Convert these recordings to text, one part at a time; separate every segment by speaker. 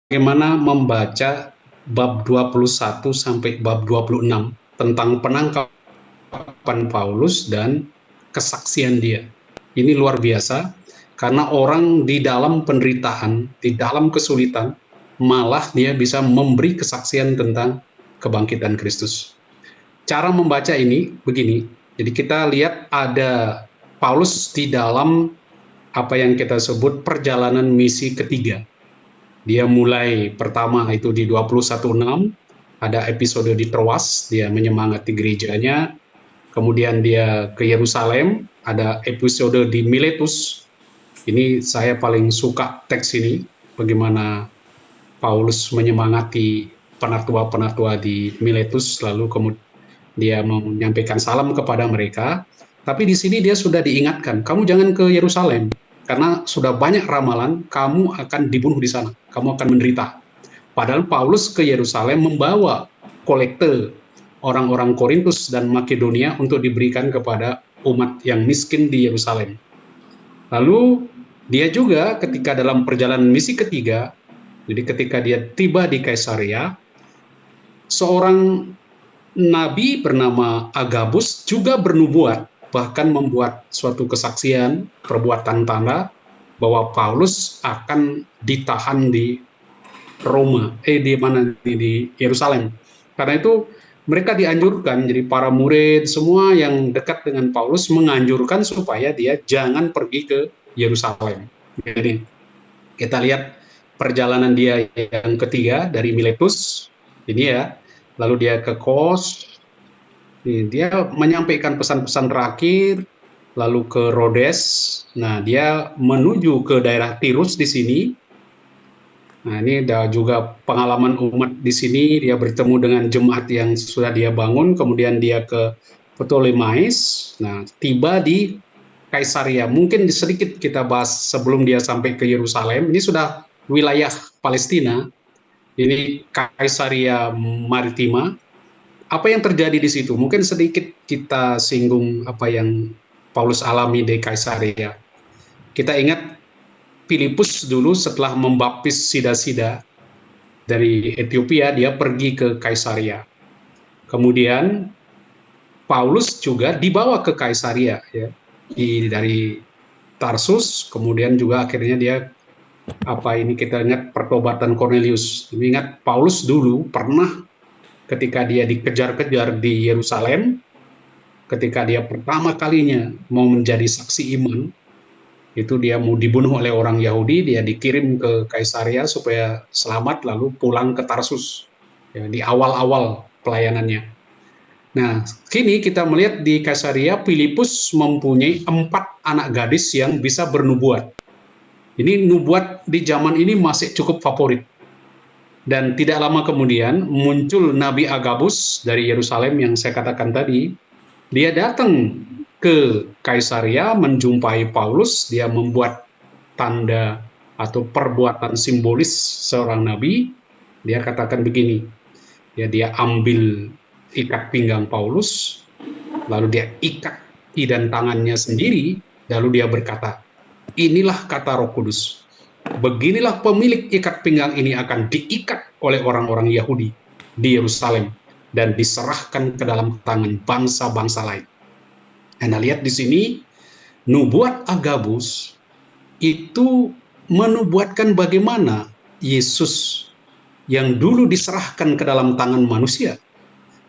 Speaker 1: bagaimana membaca bab 21 sampai bab 26 tentang penangkapan Paulus dan kesaksian dia. Ini luar biasa, karena orang di dalam penderitaan, di dalam kesulitan, malah dia bisa memberi kesaksian tentang kebangkitan Kristus. Cara membaca ini begini, jadi kita lihat ada Paulus di dalam apa yang kita sebut perjalanan misi ketiga. Dia mulai pertama itu di 21:6, ada episode di Troas, dia menyemangati gerejanya. Kemudian dia ke Yerusalem, ada episode di Miletus. Ini saya paling suka teks ini, bagaimana Paulus menyemangati penatua-penatua di Miletus, lalu kemudian dia menyampaikan salam kepada mereka. Tapi di sini dia sudah diingatkan, kamu jangan ke Yerusalem, karena sudah banyak ramalan, kamu akan dibunuh di sana, kamu akan menderita. Padahal Paulus ke Yerusalem membawa kolekte orang-orang Korintus dan Makedonia untuk diberikan kepada umat yang miskin di Yerusalem. Lalu dia juga ketika dalam perjalanan misi ketiga, jadi ketika dia tiba di Kaisarea, seorang nabi bernama Agabus juga bernubuat, bahkan membuat suatu kesaksian, perbuatan tanda, bahwa Paulus akan ditahan di Roma, di Yerusalem. Karena itu mereka dianjurkan, jadi para murid semua yang dekat dengan Paulus menganjurkan supaya dia jangan pergi ke Yerusalem. Jadi kita lihat perjalanan dia yang ketiga dari Miletus, ini ya, lalu dia ke Kos, dia menyampaikan pesan-pesan terakhir, lalu ke Rhodes. Nah, dia menuju ke daerah Tirus di sini. Nah, ini ada juga pengalaman umat di sini. Dia bertemu dengan jemaat yang sudah dia bangun, kemudian dia ke Ptolemais. Nah, tiba di Kaisarea. Mungkin sedikit kita bahas sebelum dia sampai ke Yerusalem. Ini sudah wilayah Palestina. Ini Kaisarea Maritima. Apa yang terjadi di situ? Mungkin sedikit kita singgung apa yang Paulus alami di Kaisarea. Kita ingat Filipus dulu setelah membaptis Sida-Sida dari Ethiopia, dia pergi ke Kaisarea. Kemudian Paulus juga dibawa ke Kaisarea, ya, dari Tarsus. Kemudian juga akhirnya dia kita ingat pertobatan Cornelius. Ingat Paulus dulu pernah ketika dia dikejar-kejar di Yerusalem, ketika dia pertama kalinya mau menjadi saksi iman, itu dia mau dibunuh oleh orang Yahudi, dia dikirim ke Kaisarea supaya selamat, lalu pulang ke Tarsus, ya, di awal-awal pelayanannya. Nah, kini kita melihat di Kaisarea, Filipus mempunyai 4 anak gadis yang bisa bernubuat. Ini nubuat di zaman ini masih cukup favorit. Dan tidak lama kemudian muncul Nabi Agabus dari Yerusalem yang saya katakan tadi. Dia datang ke Kaisarea menjumpai Paulus, dia membuat tanda atau perbuatan simbolis seorang nabi. Dia katakan begini, ya, dia ambil ikat pinggang Paulus, lalu dia ikat kaki dan tangannya sendiri, lalu dia berkata, inilah kata Roh Kudus, beginilah pemilik ikat pinggang ini akan diikat oleh orang-orang Yahudi di Yerusalem dan diserahkan ke dalam tangan bangsa-bangsa lain. Anda lihat di sini, nubuat Agabus itu menubuatkan bagaimana Yesus yang dulu diserahkan ke dalam tangan manusia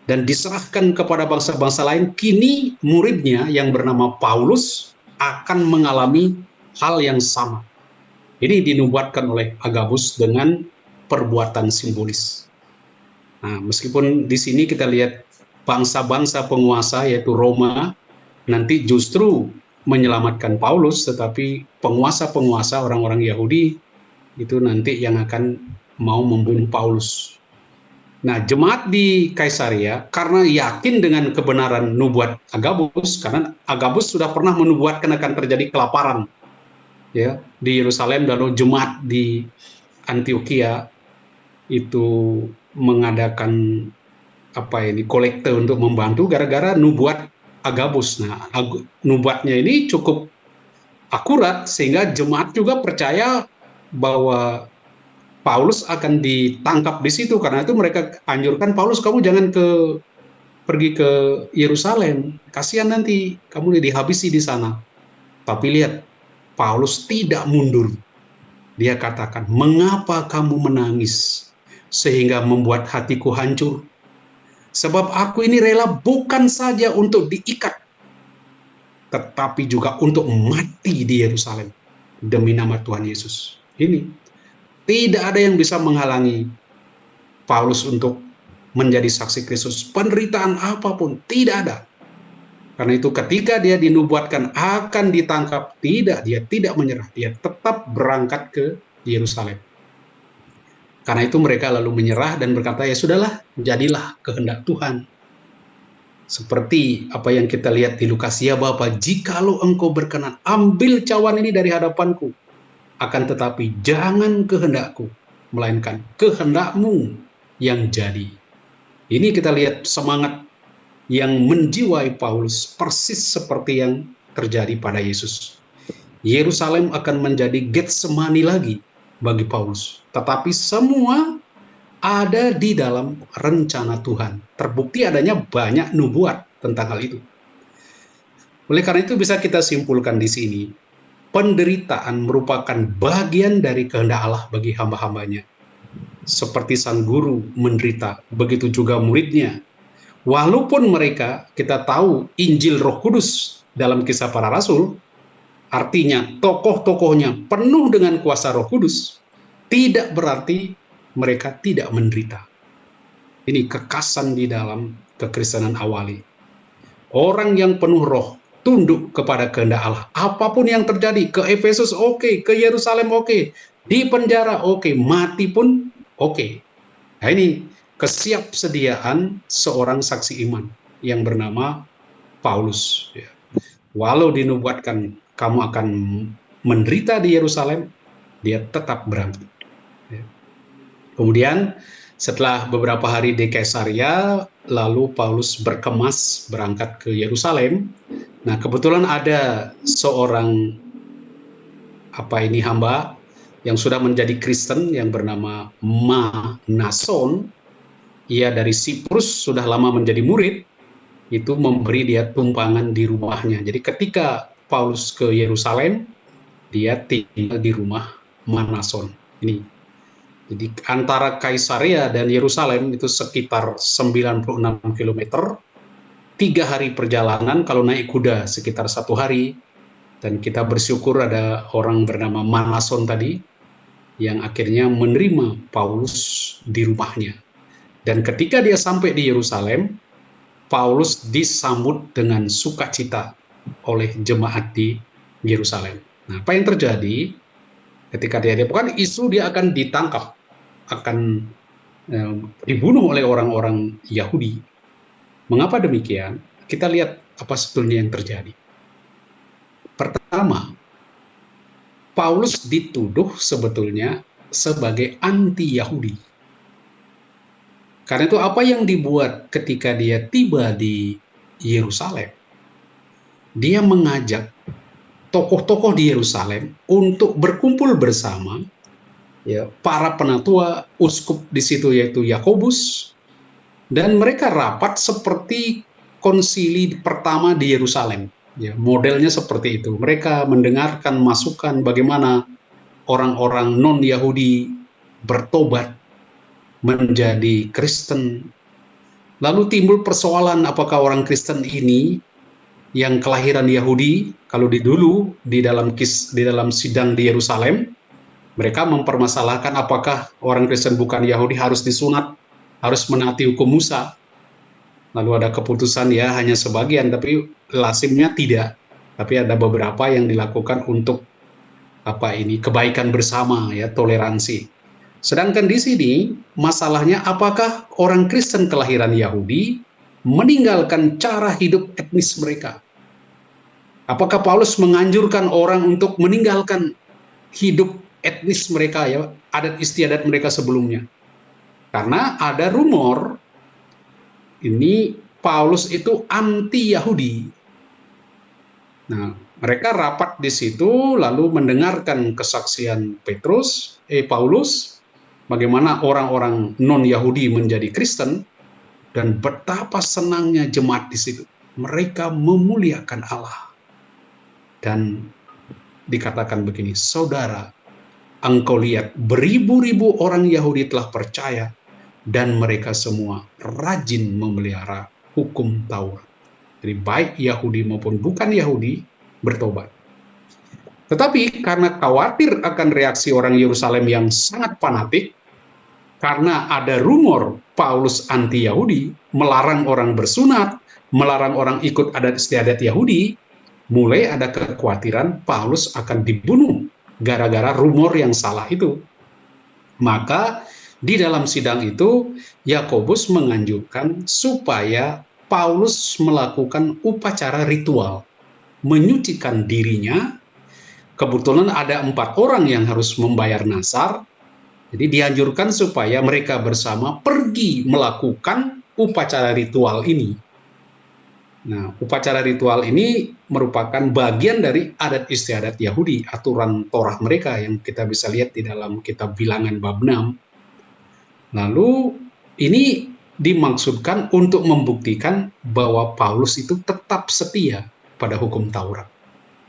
Speaker 1: dan diserahkan kepada bangsa-bangsa lain, kini muridnya yang bernama Paulus akan mengalami hal yang sama. Ini dinubuatkan oleh Agabus dengan perbuatan simbolis. Nah, meskipun di sini kita lihat bangsa-bangsa penguasa yaitu Roma nanti justru menyelamatkan Paulus, tetapi penguasa-penguasa orang-orang Yahudi itu nanti yang akan mau membunuh Paulus. Nah, jemaat di Kaisarea karena yakin dengan kebenaran nubuat Agabus, karena Agabus sudah pernah menubuatkan akan terjadi kelaparan, ya, di Yerusalem, lalu jemaat di Antioquia itu mengadakan kolekte untuk membantu gara-gara nubuat Agabus. Nah, nubuatnya ini cukup akurat sehingga jemaat juga percaya bahwa Paulus akan ditangkap di situ. Karena itu mereka anjurkan, Paulus kamu jangan pergi ke Yerusalem, kasihan nanti kamu dihabisi di sana. Tapi lihat, Paulus tidak mundur. Dia katakan, mengapa kamu menangis sehingga membuat hatiku hancur? Sebab aku ini rela bukan saja untuk diikat, tetapi juga untuk mati di Yerusalem demi nama Tuhan Yesus. Ini tidak ada yang bisa menghalangi Paulus untuk menjadi saksi Kristus. Penderitaan apapun tidak ada. Karena itu ketika dia dinubuatkan akan ditangkap, dia tidak menyerah. Dia tetap berangkat ke Yerusalem. Karena itu mereka lalu menyerah dan berkata, ya sudahlah, jadilah kehendak Tuhan. Seperti apa yang kita lihat di Lukas, ya Bapa, jikalau engkau berkenan, ambil cawan ini dari hadapanku. Akan tetapi jangan kehendakku, melainkan kehendakmu yang jadi. Ini kita lihat semangat yang menjiwai Paulus persis seperti yang terjadi pada Yesus. Yerusalem akan menjadi Getsemani lagi bagi Paulus. Tetapi semua ada di dalam rencana Tuhan. Terbukti adanya banyak nubuat tentang hal itu. Oleh karena itu bisa kita simpulkan di sini, penderitaan merupakan bagian dari kehendak Allah bagi hamba-hambanya. Seperti sang guru menderita, begitu juga muridnya. Walaupun mereka, kita tahu Injil Roh Kudus dalam Kisah Para Rasul, artinya tokoh-tokohnya penuh dengan kuasa Roh Kudus, tidak berarti mereka tidak menderita. Ini kekasan di dalam kekristenan awali. Orang yang penuh roh, tunduk kepada kehendak Allah. Apapun yang terjadi, ke Efesus oke, ke Yerusalem oke, di penjara oke, mati pun oke. Nah ini kesiapsediaan seorang saksi iman yang bernama Paulus. Walau dinubuatkan kamu akan menderita di Yerusalem, dia tetap berangkat. Kemudian setelah beberapa hari di Kaisarea, lalu Paulus berkemas berangkat ke Yerusalem. Nah, kebetulan ada seorang hamba yang sudah menjadi Kristen yang bernama Manason. Ia dari Siprus, sudah lama menjadi murid, itu memberi dia tumpangan di rumahnya. Jadi ketika Paulus ke Yerusalem, dia tinggal di rumah Manason. Ini. Jadi antara Kaisarea dan Yerusalem itu sekitar 96 km, 3 hari perjalanan, kalau naik kuda sekitar 1 hari, dan kita bersyukur ada orang bernama Manason tadi, yang akhirnya menerima Paulus di rumahnya. Dan ketika dia sampai di Yerusalem, Paulus disambut dengan sukacita oleh jemaat di Yerusalem. Nah, apa yang terjadi ketika dia bukan isu dia akan ditangkap, akan dibunuh oleh orang-orang Yahudi. Mengapa demikian? Kita lihat apa sebetulnya yang terjadi. Pertama, Paulus dituduh sebetulnya sebagai anti-Yahudi. Karena itu apa yang dibuat ketika dia tiba di Yerusalem, dia mengajak tokoh-tokoh di Yerusalem untuk berkumpul bersama, ya, para penatua, uskup di situ yaitu Yakobus, dan mereka rapat seperti konsili pertama di Yerusalem. Ya, modelnya seperti itu. Mereka mendengarkan masukan bagaimana orang-orang non-Yahudi bertobat menjadi Kristen. Lalu timbul persoalan, apakah orang Kristen ini yang kelahiran Yahudi, kalau dulu di dalam sidang di Yerusalem, mereka mempermasalahkan apakah orang Kristen bukan Yahudi harus disunat, harus menaati hukum Musa. Lalu ada keputusan ya hanya sebagian, tapi lazimnya tidak. Tapi ada beberapa yang dilakukan untuk kebaikan bersama, ya, toleransi. Sedangkan di sini masalahnya apakah orang Kristen kelahiran Yahudi meninggalkan cara hidup etnis mereka? Apakah Paulus menganjurkan orang untuk meninggalkan hidup etnis mereka, ya, adat istiadat mereka sebelumnya? Karena ada rumor ini Paulus itu anti-Yahudi. Nah, mereka rapat di situ lalu mendengarkan kesaksian Paulus, bagaimana orang-orang non-Yahudi menjadi Kristen, dan betapa senangnya jemaat di situ. Mereka memuliakan Allah. Dan dikatakan begini, saudara, engkau lihat beribu-ribu orang Yahudi telah percaya, dan mereka semua rajin memelihara hukum Taurat. Jadi baik Yahudi maupun bukan Yahudi bertobat. Tetapi karena khawatir akan reaksi orang Yerusalem yang sangat fanatik, karena ada rumor Paulus anti-Yahudi, melarang orang bersunat, melarang orang ikut adat istiadat Yahudi, mulai ada kekhawatiran Paulus akan dibunuh gara-gara rumor yang salah itu. Maka di dalam sidang itu, Yakobus menganjurkan supaya Paulus melakukan upacara ritual, menyucikan dirinya. Kebetulan ada 4 orang yang harus membayar nasar, jadi dianjurkan supaya mereka bersama pergi melakukan upacara ritual ini. Nah, upacara ritual ini merupakan bagian dari adat istiadat Yahudi, aturan Torah mereka yang kita bisa lihat di dalam kitab Bilangan bab 6. Lalu ini dimaksudkan untuk membuktikan bahwa Paulus itu tetap setia pada hukum Taurat.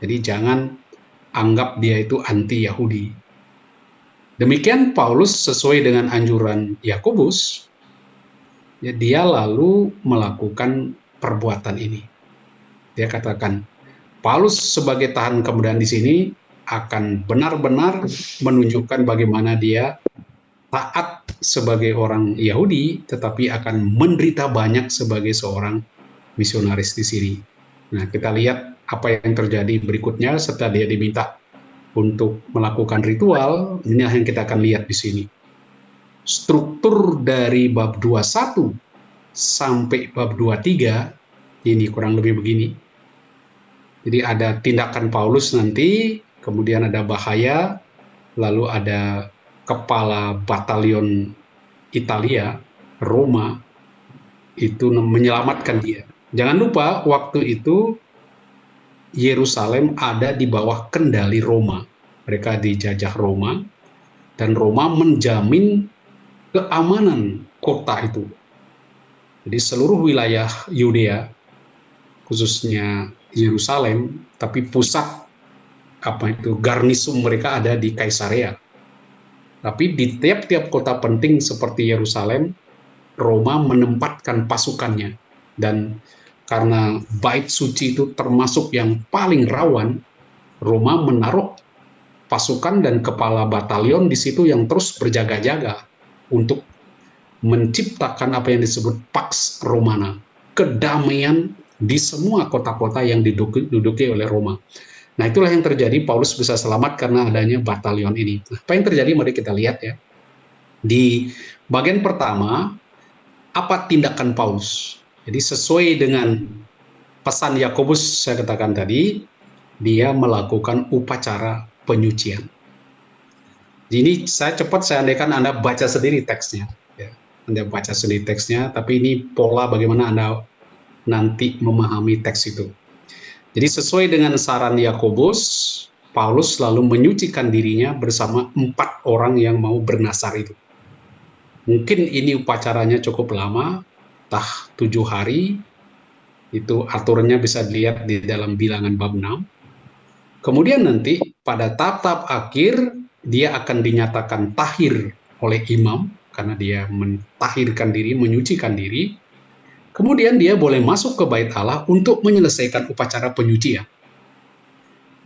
Speaker 1: Jadi jangan anggap dia itu anti-Yahudi. Demikian Paulus sesuai dengan anjuran Yakobus, ya, dia lalu melakukan perbuatan ini. Dia katakan, Paulus sebagai tahanan kemudian di sini akan benar-benar menunjukkan bagaimana dia taat sebagai orang Yahudi, tetapi akan menderita banyak sebagai seorang misionaris di sini. Nah, kita lihat apa yang terjadi berikutnya setelah dia diminta untuk melakukan ritual. Inilah yang kita akan lihat di sini. Struktur dari bab 21 sampai bab 23 ini kurang lebih begini. Jadi ada tindakan Paulus nanti, kemudian ada bahaya, lalu ada kepala batalion Italia, Roma, itu menyelamatkan dia. Jangan lupa waktu itu Yerusalem ada di bawah kendali Roma. Mereka dijajah Roma, dan Roma menjamin keamanan kota itu. Jadi seluruh wilayah Yudea, khususnya Yerusalem, tapi pusat garnisum mereka ada di Kaisarea. Tapi di tiap-tiap kota penting seperti Yerusalem, Roma menempatkan pasukannya. Dan karena bait suci itu termasuk yang paling rawan, Roma menaruh pasukan dan kepala batalion di situ yang terus berjaga-jaga untuk menciptakan apa yang disebut Pax Romana, kedamaian di semua kota-kota yang diduduki oleh Roma. Nah, itulah yang terjadi, Paulus bisa selamat karena adanya batalion ini. Nah, apa yang terjadi, mari kita lihat ya. Di bagian pertama, apa tindakan Paulus? Jadi sesuai dengan pesan Yakobus saya katakan tadi, dia melakukan upacara penyucian. Ini saya andaikan Anda baca sendiri teksnya. Ya. Anda baca sendiri teksnya, tapi ini pola bagaimana Anda nanti memahami teks itu. Jadi sesuai dengan saran Yakobus, Paulus lalu menyucikan dirinya bersama 4 orang yang mau bernasar itu. Mungkin ini upacaranya cukup lama, 7 hari, itu aturannya bisa dilihat di dalam Bilangan bab 6. Kemudian nanti pada tahap akhir dia akan dinyatakan tahir oleh imam, karena dia mentahirkan diri, menyucikan diri. Kemudian dia boleh masuk ke bait Allah untuk menyelesaikan upacara penyucian.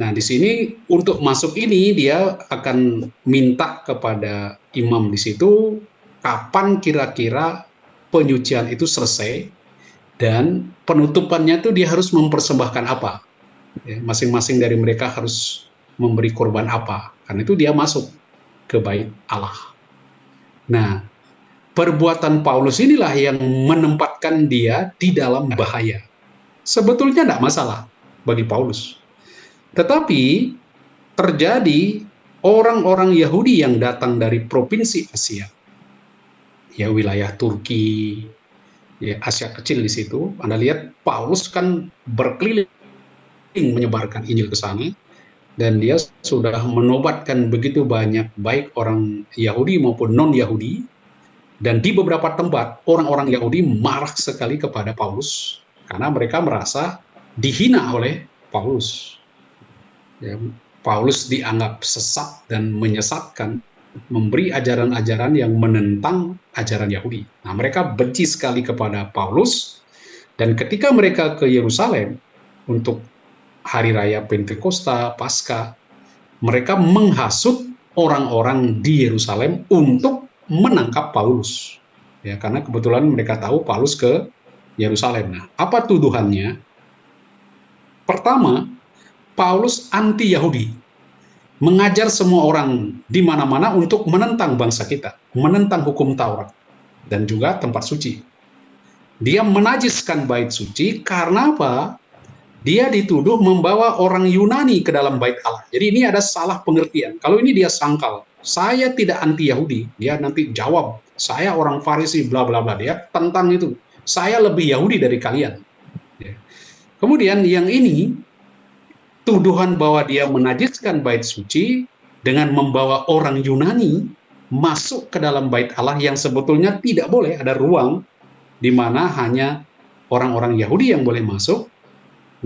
Speaker 1: Nah, di sini untuk masuk ini dia akan minta kepada imam di situ kapan kira-kira penyucian itu selesai, dan penutupannya itu dia harus mempersembahkan apa. Masing-masing dari mereka harus memberi korban apa. Karena itu dia masuk ke bait Allah. Nah, perbuatan Paulus inilah yang menempatkan dia di dalam bahaya. Sebetulnya tidak masalah bagi Paulus. Tetapi terjadi orang-orang Yahudi yang datang dari provinsi Asia, ya wilayah Turki, ya Asia kecil di situ. Anda lihat Paulus kan berkeliling menyebarkan Injil ke sana, dan dia sudah menobatkan begitu banyak baik orang Yahudi maupun non-Yahudi, dan di beberapa tempat orang-orang Yahudi marah sekali kepada Paulus karena mereka merasa dihina oleh Paulus. Ya, Paulus dianggap sesat dan menyesatkan, memberi ajaran-ajaran yang menentang ajaran Yahudi. Nah, mereka benci sekali kepada Paulus, dan ketika mereka ke Yerusalem untuk hari raya Pentakosta, Paskah, mereka menghasut orang-orang di Yerusalem untuk menangkap Paulus. Ya, karena kebetulan mereka tahu Paulus ke Yerusalem. Nah, apa tuduhannya? Pertama, Paulus anti-Yahudi, mengajar semua orang di mana-mana untuk menentang bangsa kita, menentang hukum Taurat, dan juga tempat suci. Dia menajiskan bait suci karena apa? Dia dituduh membawa orang Yunani ke dalam bait Allah. Jadi ini ada salah pengertian. Kalau ini dia sangkal, saya tidak anti-Yahudi, dia nanti jawab, saya orang Farisi, bla bla bla. Dia tentang itu. Saya lebih Yahudi dari kalian. Kemudian yang ini, tuduhan bahwa dia menajiskan bait suci dengan membawa orang Yunani masuk ke dalam bait Allah yang sebetulnya tidak boleh, ada ruang di mana hanya orang-orang Yahudi yang boleh masuk.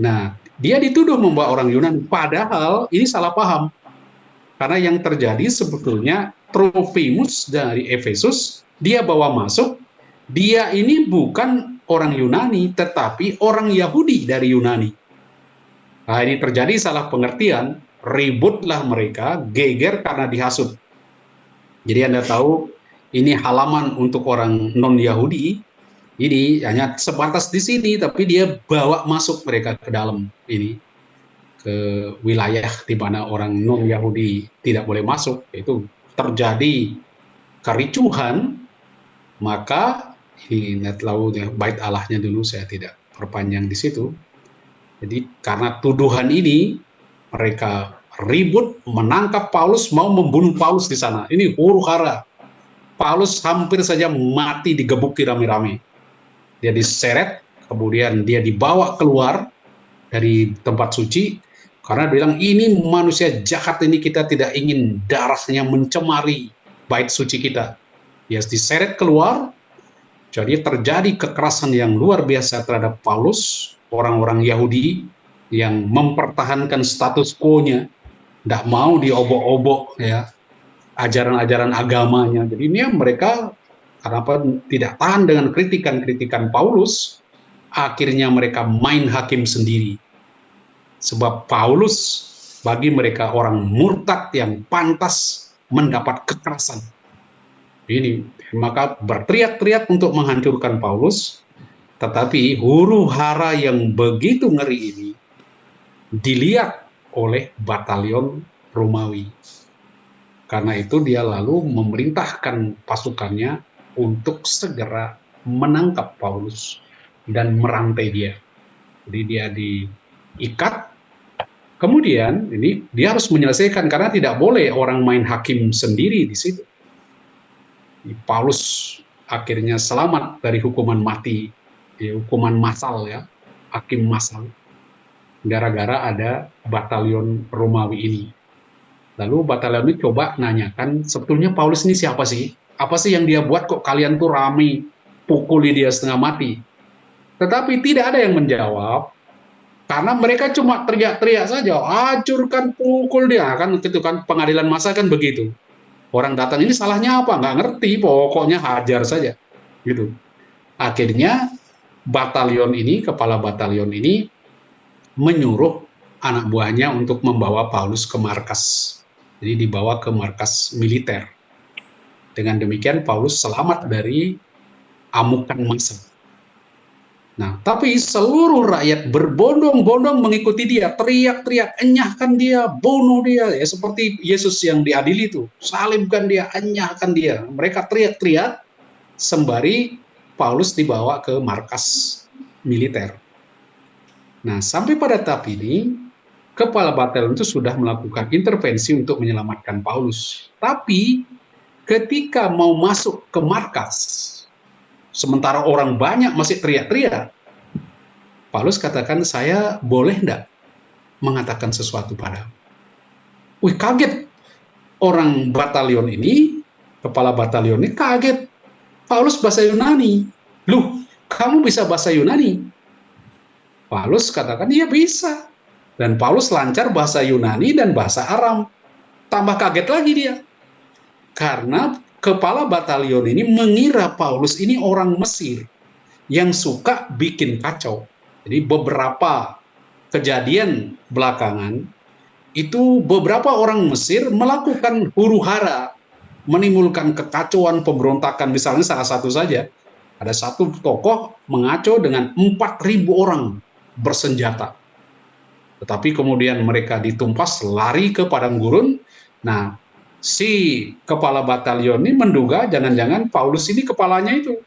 Speaker 1: Nah, dia dituduh membawa orang Yunani, padahal ini salah paham. Karena yang terjadi sebetulnya Trofimus dari Efesus, dia bawa masuk, dia ini bukan orang Yunani, tetapi orang Yahudi dari Yunani. Nah, ini terjadi salah pengertian, ributlah mereka, geger karena dihasut. Jadi Anda tahu, ini halaman untuk orang non-Yahudi, ini hanya sebatas di sini, tapi dia bawa masuk mereka ke dalam ini, ke wilayah di mana orang non-Yahudi tidak boleh masuk. Itu terjadi kericuhan, maka ini net laut ya, bait Allahnya dulu saya tidak perpanjang di situ. Jadi karena tuduhan ini, mereka ribut, menangkap Paulus, mau membunuh Paulus di sana. Ini huru-hara. Paulus hampir saja mati digebuki rame-rame. Dia diseret, kemudian dia dibawa keluar dari tempat suci, karena bilang ini manusia jahat ini, kita tidak ingin darahnya mencemari bait suci kita. Dia diseret keluar, jadi terjadi kekerasan yang luar biasa terhadap Paulus. Orang-orang Yahudi yang mempertahankan status quo-nya, tidak mau diobok-obok ya ajaran-ajaran agamanya. Jadi ini mereka kenapa tidak tahan dengan kritikan-kritikan Paulus, akhirnya mereka main hakim sendiri. Sebab Paulus bagi mereka orang murtad yang pantas mendapat kekerasan. Ini maka berteriak-teriak untuk menghancurkan Paulus, tetapi huru-hara yang begitu ngeri ini dilihat oleh batalion Romawi. Karena itu dia lalu memerintahkan pasukannya untuk segera menangkap Paulus dan merantai dia. Jadi dia diikat, kemudian ini dia harus menyelesaikan karena tidak boleh orang main hakim sendiri di situ. Paulus akhirnya selamat dari hukuman mati, hukuman massal ya, hakim massal, gara-gara ada batalion Romawi ini. Lalu batalion ini coba nanyakan, sebetulnya Paulus ini siapa sih? Apa sih yang dia buat kok kalian tuh rame pukuli dia setengah mati? Tetapi tidak ada yang menjawab, karena mereka cuma teriak-teriak saja, hancurkan, pukul dia, kan gitu kan, pengadilan massa kan begitu. Orang datang ini salahnya apa? Nggak ngerti, pokoknya hajar saja, gitu. Akhirnya batalion ini, kepala batalion ini menyuruh anak buahnya untuk membawa Paulus ke markas. Jadi dibawa ke markas militer. Dengan demikian Paulus selamat dari amukan massa. Nah, tapi seluruh rakyat berbondong-bondong mengikuti dia, teriak-teriak, enyahkan dia, bunuh dia, ya seperti Yesus yang diadili itu, salibkan dia, enyahkan dia. Mereka teriak-teriak sembari Paulus dibawa ke markas militer. Nah, sampai pada tahap ini, kepala batalion itu sudah melakukan intervensi untuk menyelamatkan Paulus. Tapi ketika mau masuk ke markas, sementara orang banyak masih teriak-teriak, Paulus katakan, saya boleh enggak mengatakan sesuatu padamu? Wih, kaget orang batalion ini, kepala batalion ini kaget. Paulus bahasa Yunani. Loh, kamu bisa bahasa Yunani? Paulus katakan, iya bisa. Dan Paulus lancar bahasa Yunani dan bahasa Aram. Tambah kaget lagi dia. Karena kepala batalion ini mengira Paulus ini orang Mesir yang suka bikin kacau. Jadi beberapa kejadian belakangan, itu beberapa orang Mesir melakukan huru-hara, menimbulkan kekacauan, pemberontakan. Misalnya salah satu saja, ada satu tokoh mengacau dengan 4.000 orang bersenjata. Tetapi kemudian mereka ditumpas, lari ke padang gurun. Nah, si kepala batalion ini menduga jangan-jangan Paulus ini kepalanya itu.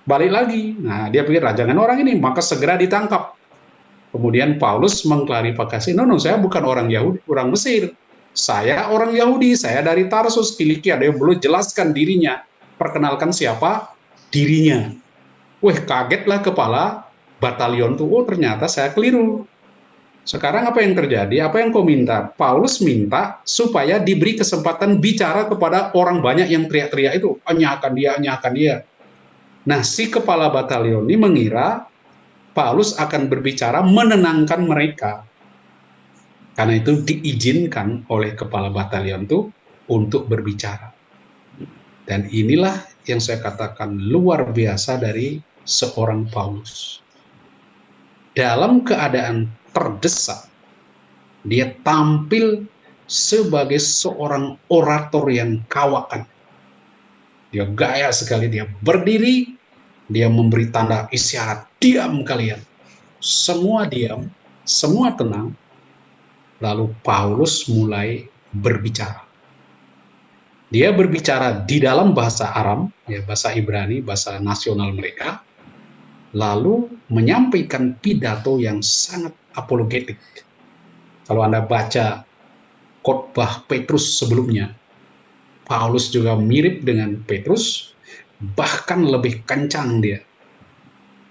Speaker 1: Balik lagi. Nah, dia pikir, jangan orang ini, maka segera ditangkap. Kemudian Paulus mengklarifikasi, no, saya bukan orang Yahudi, orang Mesir. Saya orang Yahudi, saya dari Tarsus, Kilikia. Dia belum jelaskan dirinya, perkenalkan siapa dirinya. Wih, kagetlah kepala batalion tuh, oh ternyata saya keliru. Sekarang apa yang terjadi? Apa yang kau minta? Paulus minta supaya diberi kesempatan bicara kepada orang banyak yang teriak-teriak itu, nyahkan dia, nyahkan dia. Nah, si kepala batalion ini mengira Paulus akan berbicara menenangkan mereka. Karena itu diizinkan oleh kepala batalion itu untuk berbicara. Dan inilah yang saya katakan luar biasa dari seorang Paulus. Dalam keadaan terdesak, dia tampil sebagai seorang orator yang kawakan. Dia gaya sekali, dia berdiri, dia memberi tanda isyarat, diam kalian. Semua diam, semua tenang. Lalu Paulus mulai berbicara. Dia berbicara di dalam bahasa Aram, ya, bahasa Ibrani, bahasa nasional mereka, lalu menyampaikan pidato yang sangat apologetik. Kalau Anda baca khotbah Petrus sebelumnya, Paulus juga mirip dengan Petrus, bahkan lebih kencang dia.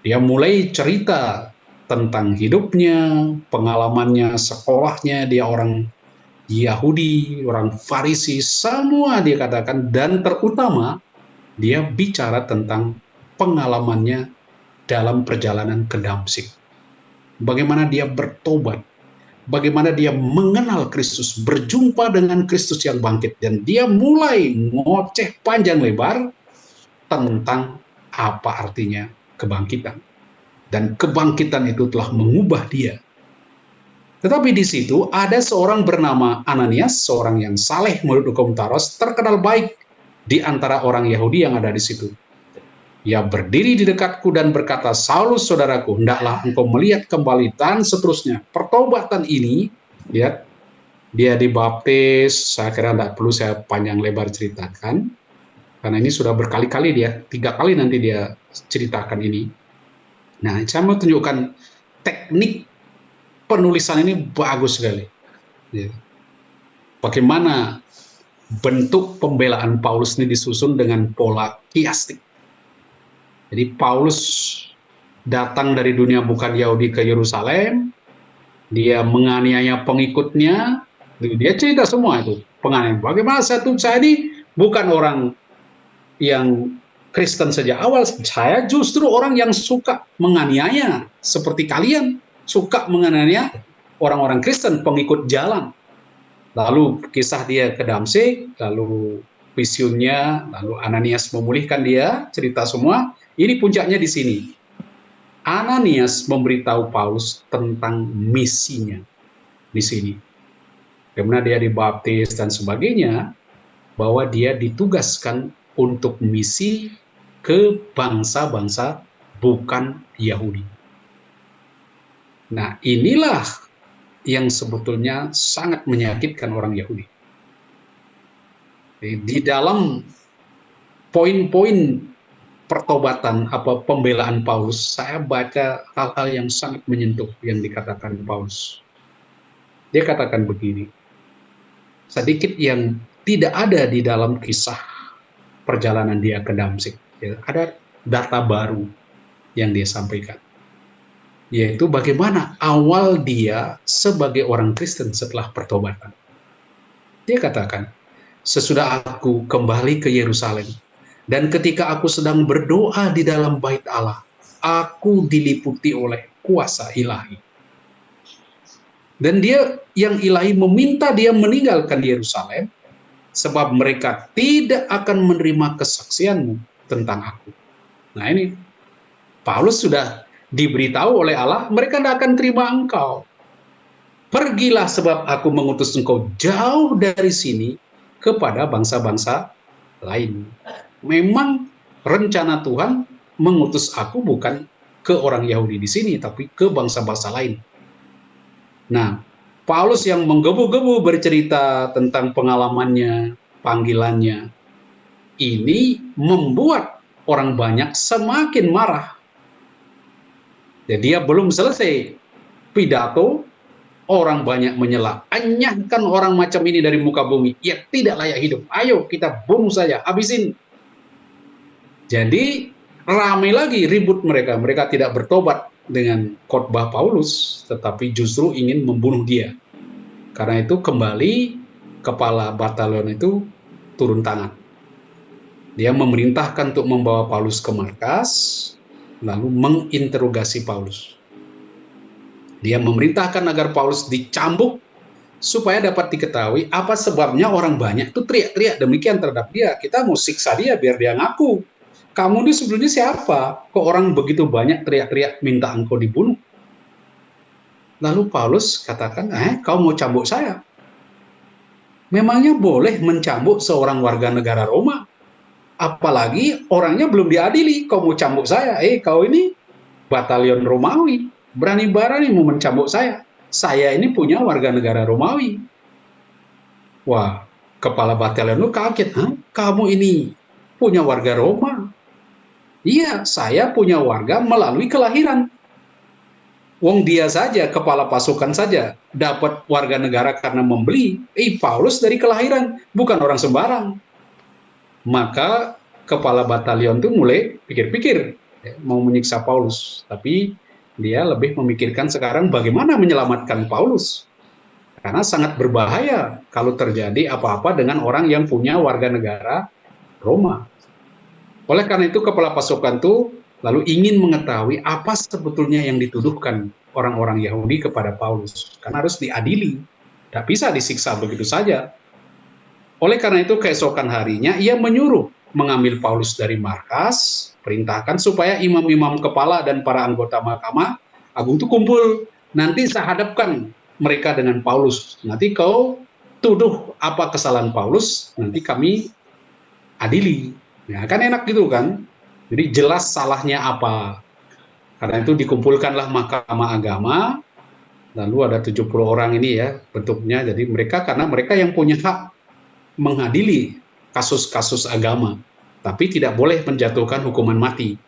Speaker 1: Dia mulai cerita tentang hidupnya, pengalamannya, sekolahnya, dia orang Yahudi, orang Farisi, semua dia katakan, dan terutama dia bicara tentang pengalamannya dalam perjalanan ke Damsyik. Bagaimana dia bertobat, bagaimana dia mengenal Kristus, berjumpa dengan Kristus yang bangkit, dan dia mulai ngoceh panjang lebar tentang apa artinya kebangkitan. Dan kebangkitan itu telah mengubah dia. Tetapi di situ ada seorang bernama Ananias, seorang yang saleh menurut hukum Taurat, terkenal baik di antara orang Yahudi yang ada di situ. Ia berdiri di dekatku dan berkata, Saulus saudaraku, hendaklah engkau melihat kembali, dan seterusnya. Pertobatan ini, ya, dia dibaptis, saya kira tidak perlu saya panjang lebar ceritakan, karena ini sudah berkali-kali dia, 3 kali nanti dia ceritakan ini. Nah, saya mau tunjukkan teknik penulisan ini bagus sekali. Ya. Bagaimana bentuk pembelaan Paulus ini disusun dengan pola kiastik. Jadi Paulus datang dari dunia bukan Yahudi ke Yerusalem, dia menganiaya pengikutnya, dia cerita semua itu, penganiayaan. Bagaimana saya ini bukan orang yang Kristen sejak awal, saya justru orang yang suka menganiaya, seperti kalian, suka menganiaya orang-orang Kristen, pengikut jalan. Lalu kisah dia ke Damsyik, lalu visionya, lalu Ananias memulihkan dia, cerita semua. Ini puncaknya di sini. Ananias memberitahu Paulus tentang misinya di sini. Karena dia dibaptis dan sebagainya, bahwa dia ditugaskan untuk misi ke bangsa-bangsa bukan Yahudi. Nah, inilah yang sebetulnya sangat menyakitkan orang Yahudi. Di dalam poin-poin pertobatan, pembelaan Paulus, saya baca hal-hal yang sangat menyentuh yang dikatakan Paulus. Dia katakan begini, sedikit yang tidak ada di dalam kisah perjalanan dia ke Damsyik. Ya, ada data baru yang dia sampaikan, yaitu bagaimana awal dia sebagai orang Kristen setelah pertobatan. Dia katakan, sesudah aku kembali ke Yerusalem, dan ketika aku sedang berdoa di dalam bait Allah, aku diliputi oleh kuasa ilahi. Dan dia yang ilahi meminta dia meninggalkan Yerusalem, sebab mereka tidak akan menerima kesaksianmu tentang aku. Nah ini, Paulus sudah diberitahu oleh Allah, mereka tidak akan terima engkau. Pergilah sebab aku mengutus engkau jauh dari sini kepada bangsa-bangsa lain. Memang rencana Tuhan mengutus aku bukan ke orang Yahudi di sini, tapi ke bangsa-bangsa lain. Nah, Paulus yang menggebu-gebu bercerita tentang pengalamannya, panggilannya, ini membuat orang banyak semakin marah. Jadi dia belum selesai pidato, orang banyak menyela, anyahkan orang macam ini dari muka bumi, ia tidak layak hidup, ayo kita bunuh saja, habisin. Jadi ramai lagi ribut mereka tidak bertobat dengan khotbah Paulus, tetapi justru ingin membunuh dia. Karena itu kembali kepala batalion itu turun tangan. Dia memerintahkan untuk membawa Paulus ke markas, lalu menginterogasi Paulus. Dia memerintahkan agar Paulus dicambuk supaya dapat diketahui apa sebabnya orang banyak itu teriak-teriak demikian terhadap dia. Kita mau siksa dia biar dia ngaku. Kamu ini sebelumnya siapa? Kok orang begitu banyak teriak-teriak minta engkau dibunuh? Lalu Paulus katakan, kau mau cambuk saya? Memangnya boleh mencambuk seorang warga negara Roma? Apalagi orangnya belum diadili, kau mau cambuk saya? Kau ini batalion Romawi, berani-berani mau mencambuk saya. Saya ini punya warga negara Romawi. Wah, kepala batalion itu kaget. Kamu ini punya warga Roma? Iya, saya punya warga melalui kelahiran. Wong dia saja, kepala pasukan saja, dapat warga negara karena membeli. Paulus dari kelahiran, bukan orang sembarang. Maka kepala batalion itu mulai pikir-pikir mau menyiksa Paulus. Tapi dia lebih memikirkan sekarang bagaimana menyelamatkan Paulus. Karena sangat berbahaya kalau terjadi apa-apa dengan orang yang punya warga negara Roma. Oleh karena itu kepala pasukan itu lalu ingin mengetahui apa sebetulnya yang dituduhkan orang-orang Yahudi kepada Paulus. Karena harus diadili, tidak bisa disiksa begitu saja. Oleh karena itu keesokan harinya ia menyuruh mengambil Paulus dari markas, perintahkan supaya imam-imam kepala dan para anggota Mahkamah Agung itu kumpul. Nanti saya hadapkan mereka dengan Paulus. Nanti kau tuduh apa kesalahan Paulus, nanti kami adili. Ya, kan enak gitu kan. Jadi jelas salahnya apa. Karena itu dikumpulkanlah Mahkamah Agama, lalu ada 70 orang ini ya bentuknya. Jadi karena mereka yang punya hak mengadili kasus-kasus agama, tapi tidak boleh menjatuhkan hukuman mati.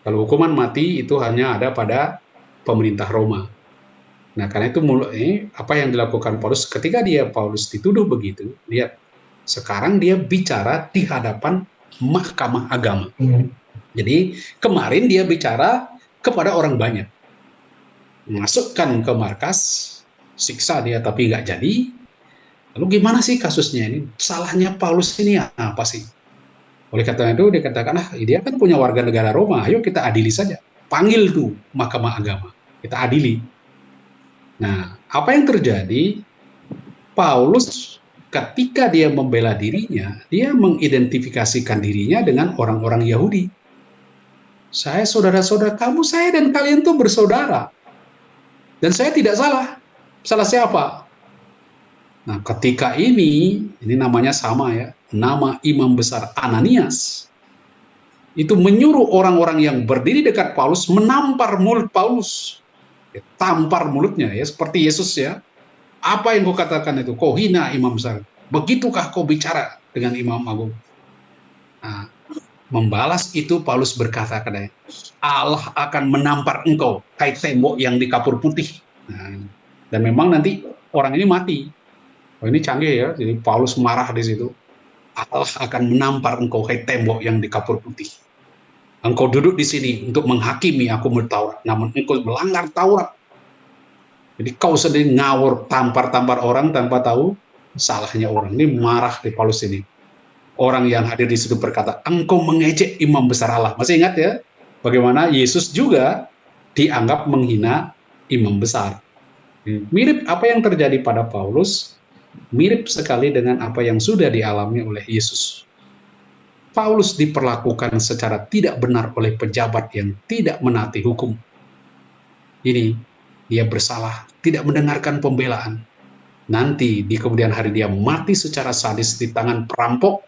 Speaker 1: Kalau hukuman mati itu hanya ada pada pemerintah Roma. Nah, karena itu apa yang dilakukan Paulus ketika Paulus dituduh begitu, lihat sekarang dia bicara di hadapan Mahkamah Agama. Jadi kemarin dia bicara kepada orang banyak, masukkan ke markas, siksa dia tapi nggak jadi. Lalu gimana sih kasusnya ini? Salahnya Paulus ini apa sih? Oleh karena itu dikatakan, dia kan punya warga negara Roma, ayo kita adili saja. Panggil tuh Mahkamah Agama, kita adili. Nah, apa yang terjadi? Paulus ketika dia membela dirinya, dia mengidentifikasikan dirinya dengan orang-orang Yahudi. Saya saudara-saudara kamu, saya dan kalian tuh bersaudara. Dan saya tidak salah. Salah siapa? Nah, ketika ini namanya sama ya, nama imam besar Ananias, itu menyuruh orang-orang yang berdiri dekat Paulus menampar mulut Paulus. Tampar mulutnya ya, seperti Yesus ya. Apa yang kau katakan itu? Kau hina imam besar. Begitukah kau bicara dengan imam agung? Nah, membalas itu Paulus berkata katanya, Allah akan menampar engkau kayak tembok yang di kapur putih. Nah, dan memang nanti orang ini mati. Ini canggih ya. Jadi Paulus marah di situ. Allah akan menampar engkau kayak tembok yang di kapur putih. Engkau duduk di sini untuk menghakimi aku menurut Taurat, namun engkau melanggar Taurat. Jadi kau sendiri ngawur, tampar-tampar orang tanpa tahu Salahnya orang ini marah di Paulus ini. Orang yang hadir di situ berkata, engkau mengejek imam besar Allah. Masih ingat ya? Bagaimana Yesus juga dianggap menghina imam besar. Mirip apa yang terjadi pada Paulus, mirip sekali dengan apa yang sudah dialami oleh Yesus. Paulus diperlakukan secara tidak benar oleh pejabat yang tidak menaati hukum. Ini, dia bersalah, tidak mendengarkan pembelaan. Nanti di kemudian hari dia mati secara sadis di tangan perampok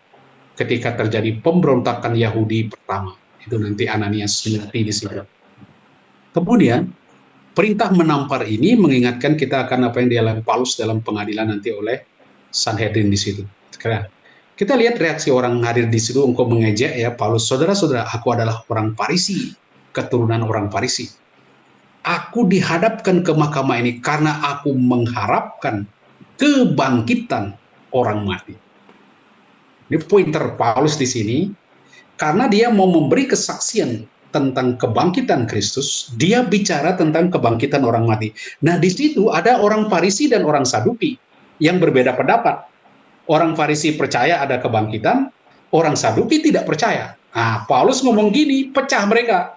Speaker 1: ketika terjadi pemberontakan Yahudi pertama. Itu nanti Ananias mati di situ. Kemudian, perintah menampar ini mengingatkan kita akan apa yang dialami Paulus dalam pengadilan nanti oleh Sanhedrin di situ. Sekarang, kita lihat reaksi orang hadir di situ, engkau mengejek ya Paulus, saudara-saudara, aku adalah orang Farisi, keturunan orang Farisi. Aku dihadapkan ke mahkamah ini karena aku mengharapkan kebangkitan orang mati. Ini pointer Paulus di sini, karena dia mau memberi kesaksian tentang kebangkitan Kristus, dia bicara tentang kebangkitan orang mati. Nah, di situ ada orang Farisi dan orang Saduki yang berbeda pendapat. Orang Farisi percaya ada kebangkitan, orang Saduki tidak percaya. Nah, Paulus ngomong gini, pecah mereka.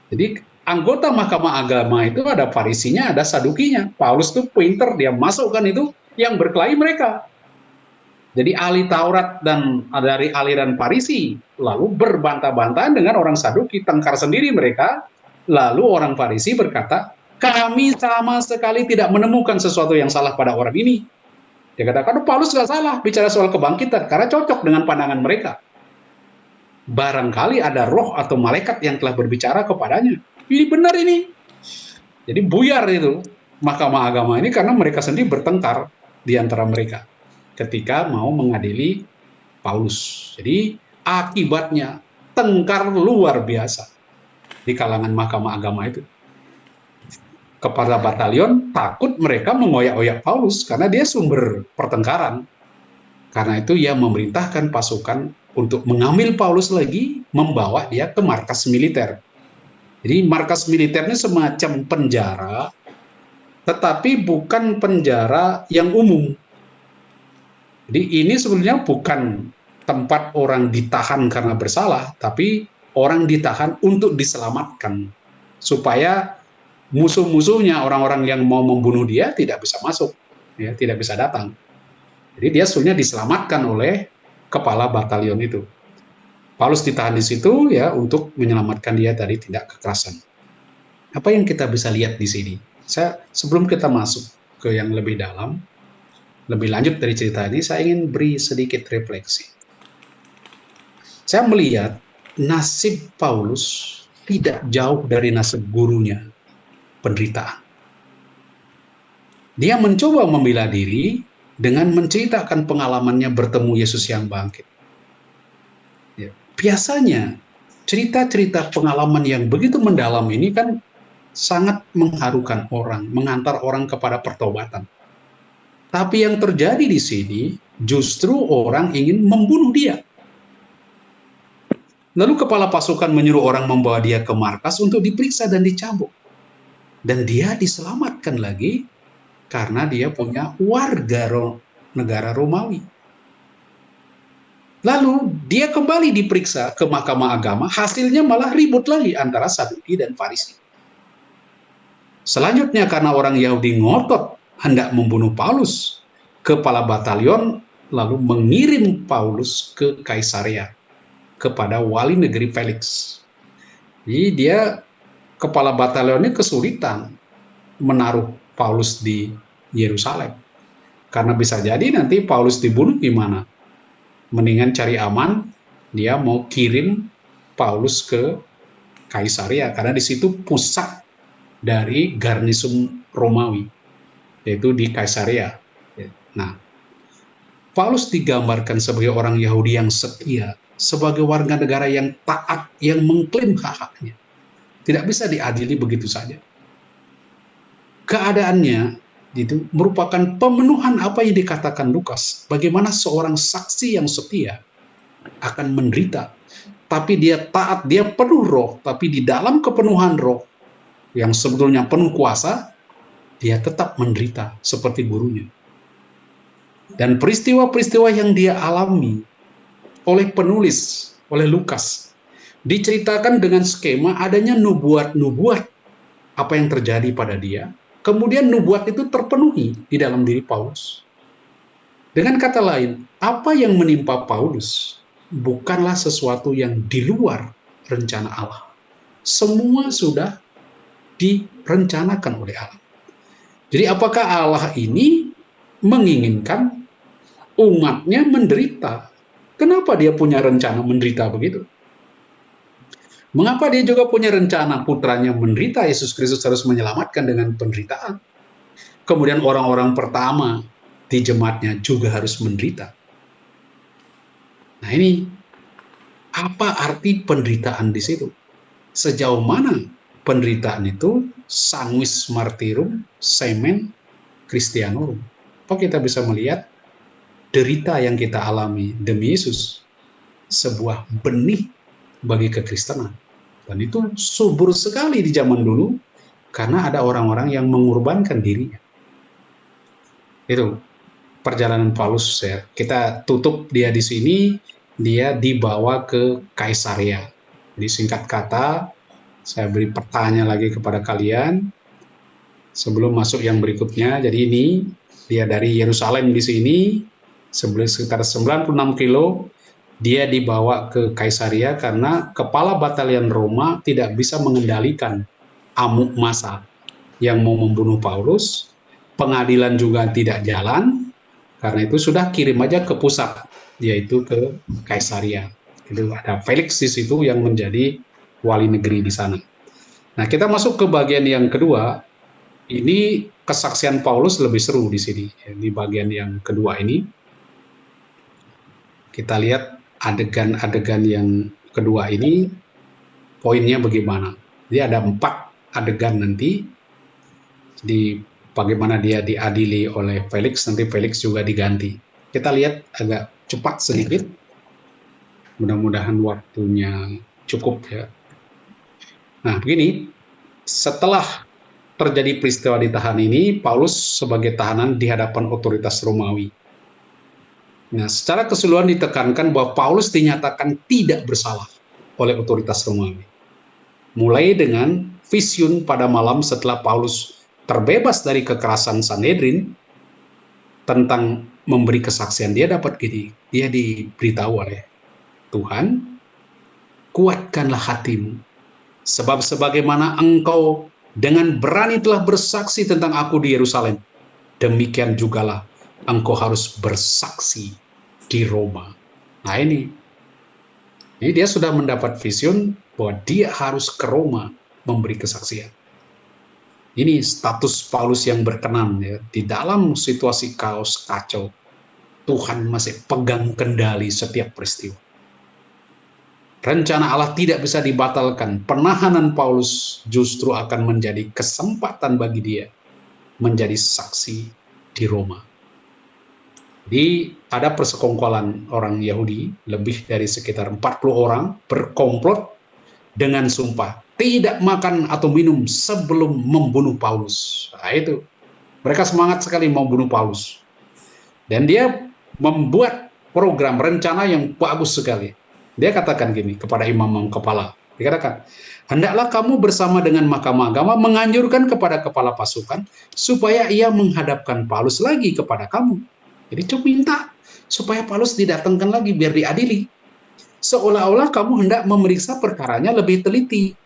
Speaker 1: Jadi, anggota Mahkamah Agama itu ada Farisinya, ada Sadukinya. Paulus tuh pinter, dia masukkan itu yang berkelahi mereka. Jadi ahli Taurat dan dari aliran Farisi lalu berbantah-bantahan dengan orang Saduki, tengkar sendiri mereka. Lalu orang Farisi berkata, kami sama sekali tidak menemukan sesuatu yang salah pada orang ini. Dia katakan, Paulus nggak salah bicara soal kebangkitan karena cocok dengan pandangan mereka. Barangkali ada roh atau malaikat yang telah berbicara kepadanya. Ini benar ini. Jadi buyar itu Mahkamah Agama ini karena mereka sendiri bertengkar di antara mereka ketika mau mengadili Paulus. Jadi akibatnya tengkar luar biasa di kalangan Mahkamah Agama itu. Kepala batalion takut mereka mengoyak-oyak Paulus karena dia sumber pertengkaran. Karena itu ia memerintahkan pasukan untuk mengambil Paulus lagi, membawa dia ke markas militer. Jadi markas militer ini semacam penjara, tetapi bukan penjara yang umum. Jadi ini sebenarnya bukan tempat orang ditahan karena bersalah, tapi orang ditahan untuk diselamatkan. Supaya musuh-musuhnya, orang-orang yang mau membunuh dia tidak bisa masuk, ya, tidak bisa datang. Jadi dia sebenarnya diselamatkan oleh kepala batalion itu. Paulus ditahan di situ ya untuk menyelamatkan dia dari tindak kekerasan. Apa yang kita bisa lihat di sini? Sebelum kita masuk ke yang lebih dalam, lebih lanjut dari cerita ini, saya ingin beri sedikit refleksi. Saya melihat nasib Paulus tidak jauh dari nasib gurunya, penderitaan. Dia mencoba membela diri dengan menceritakan pengalamannya bertemu Yesus yang bangkit. Ya, biasanya cerita-cerita pengalaman yang begitu mendalam ini kan sangat mengharukan orang, mengantar orang kepada pertobatan. Tapi yang terjadi di sini justru orang ingin membunuh dia. Lalu kepala pasukan menyuruh orang membawa dia ke markas untuk diperiksa dan dicambuk. Dan dia diselamatkan lagi karena dia punya warga negara Romawi. Lalu dia kembali diperiksa ke Mahkamah Agama, hasilnya malah ribut lagi antara Saduki dan Farisi. Selanjutnya karena orang Yahudi ngotot hendak membunuh Paulus, kepala batalion lalu mengirim Paulus ke Kaisarea kepada wali negeri Felix. Jadi dia kepala batalionnya kesulitan menaruh Paulus di Yerusalem. Karena bisa jadi nanti Paulus dibunuh gimana? Mendingan cari aman, dia mau kirim Paulus ke Kaisarea karena di situ pusat dari garnison Romawi, yaitu di Kaisarea. Nah, Paulus digambarkan sebagai orang Yahudi yang setia, sebagai warga negara yang taat, yang mengklaim hak-haknya. Tidak bisa diadili begitu saja. Keadaannya itu merupakan pemenuhan apa yang dikatakan Lukas, bagaimana seorang saksi yang setia akan menderita, tapi dia taat, dia penuh roh, tapi di dalam kepenuhan roh yang sebetulnya penuh kuasa, dia tetap menderita seperti gurunya. Dan peristiwa-peristiwa yang dia alami oleh penulis, oleh Lukas, diceritakan dengan skema adanya nubuat-nubuat apa yang terjadi pada dia. Kemudian nubuat itu terpenuhi di dalam diri Paulus. Dengan kata lain, apa yang menimpa Paulus bukanlah sesuatu yang di luar rencana Allah. Semua sudah direncanakan oleh Allah. Jadi apakah Allah ini menginginkan umatnya menderita? Kenapa dia punya rencana menderita begitu? Mengapa dia juga punya rencana putranya menderita? Yesus Kristus harus menyelamatkan dengan penderitaan. Kemudian orang-orang pertama di jemaatnya juga harus menderita. Nah ini, apa arti penderitaan di situ? Sejauh mana penderitaan itu sanguis martyrum semen Christianorum? Apa kita bisa melihat derita yang kita alami demi Yesus sebuah benih bagi kekristenan, dan itu subur sekali di zaman dulu karena ada orang-orang yang mengorbankan dirinya. Itu perjalanan Paulus ya. Kita tutup dia di sini, dia dibawa ke Kaisarea. Di singkat kata, saya beri pertanyaan lagi kepada kalian sebelum masuk yang berikutnya. Jadi ini dia dari Yerusalem di sini, sekitar 96 kilo, dia dibawa ke Kaisarea karena kepala batalion Roma tidak bisa mengendalikan amuk massa yang mau membunuh Paulus. Pengadilan juga tidak jalan, karena itu sudah kirim aja ke pusat, yaitu ke Kaisarea. Itu ada Felix di situ yang menjadi wali negeri di sana. Nah, kita masuk ke bagian yang kedua. Ini kesaksian Paulus lebih seru di sini. Di bagian yang kedua ini, kita lihat adegan-adegan yang kedua ini, poinnya bagaimana. Jadi ada 4 adegan nanti, di bagaimana dia diadili oleh Felix, nanti Felix juga diganti. Kita lihat agak cepat sedikit, mudah-mudahan waktunya cukup ya. Nah begini, setelah terjadi peristiwa ditahan ini, Paulus sebagai tahanan di hadapan otoritas Romawi. Nah, secara keseluruhan ditekankan bahwa Paulus dinyatakan tidak bersalah oleh otoritas Romawi. Mulai dengan vision pada malam setelah Paulus terbebas dari kekerasan Sanhedrin tentang memberi kesaksian, dia dapat gini, dia diberitahu oleh Tuhan, kuatkanlah hatimu, sebab sebagaimana engkau dengan berani telah bersaksi tentang aku di Yerusalem, demikian jugalah engkau harus bersaksi di Roma. Nah ini dia sudah mendapat vision bahwa dia harus ke Roma memberi kesaksian. Ini status Paulus yang berkenan ya. Di dalam situasi kaos kacau, Tuhan masih pegang kendali setiap peristiwa. Rencana Allah tidak bisa dibatalkan. Penahanan Paulus justru akan menjadi kesempatan bagi dia menjadi saksi di Roma. Jadi ada persekongkolan orang Yahudi, lebih dari sekitar 40 orang berkomplot dengan sumpah tidak makan atau minum sebelum membunuh Paulus. Nah itu, mereka semangat sekali mau bunuh Paulus. Dan dia membuat program rencana yang bagus sekali. Dia katakan gini kepada imam kepala, dia katakan, hendaklah kamu bersama dengan mahkamah agama menganjurkan kepada kepala pasukan supaya ia menghadapkan Paulus lagi kepada kamu. Jadi cuma minta supaya Paulus didatangkan lagi biar diadili. Seolah-olah kamu hendak memeriksa perkaranya lebih teliti.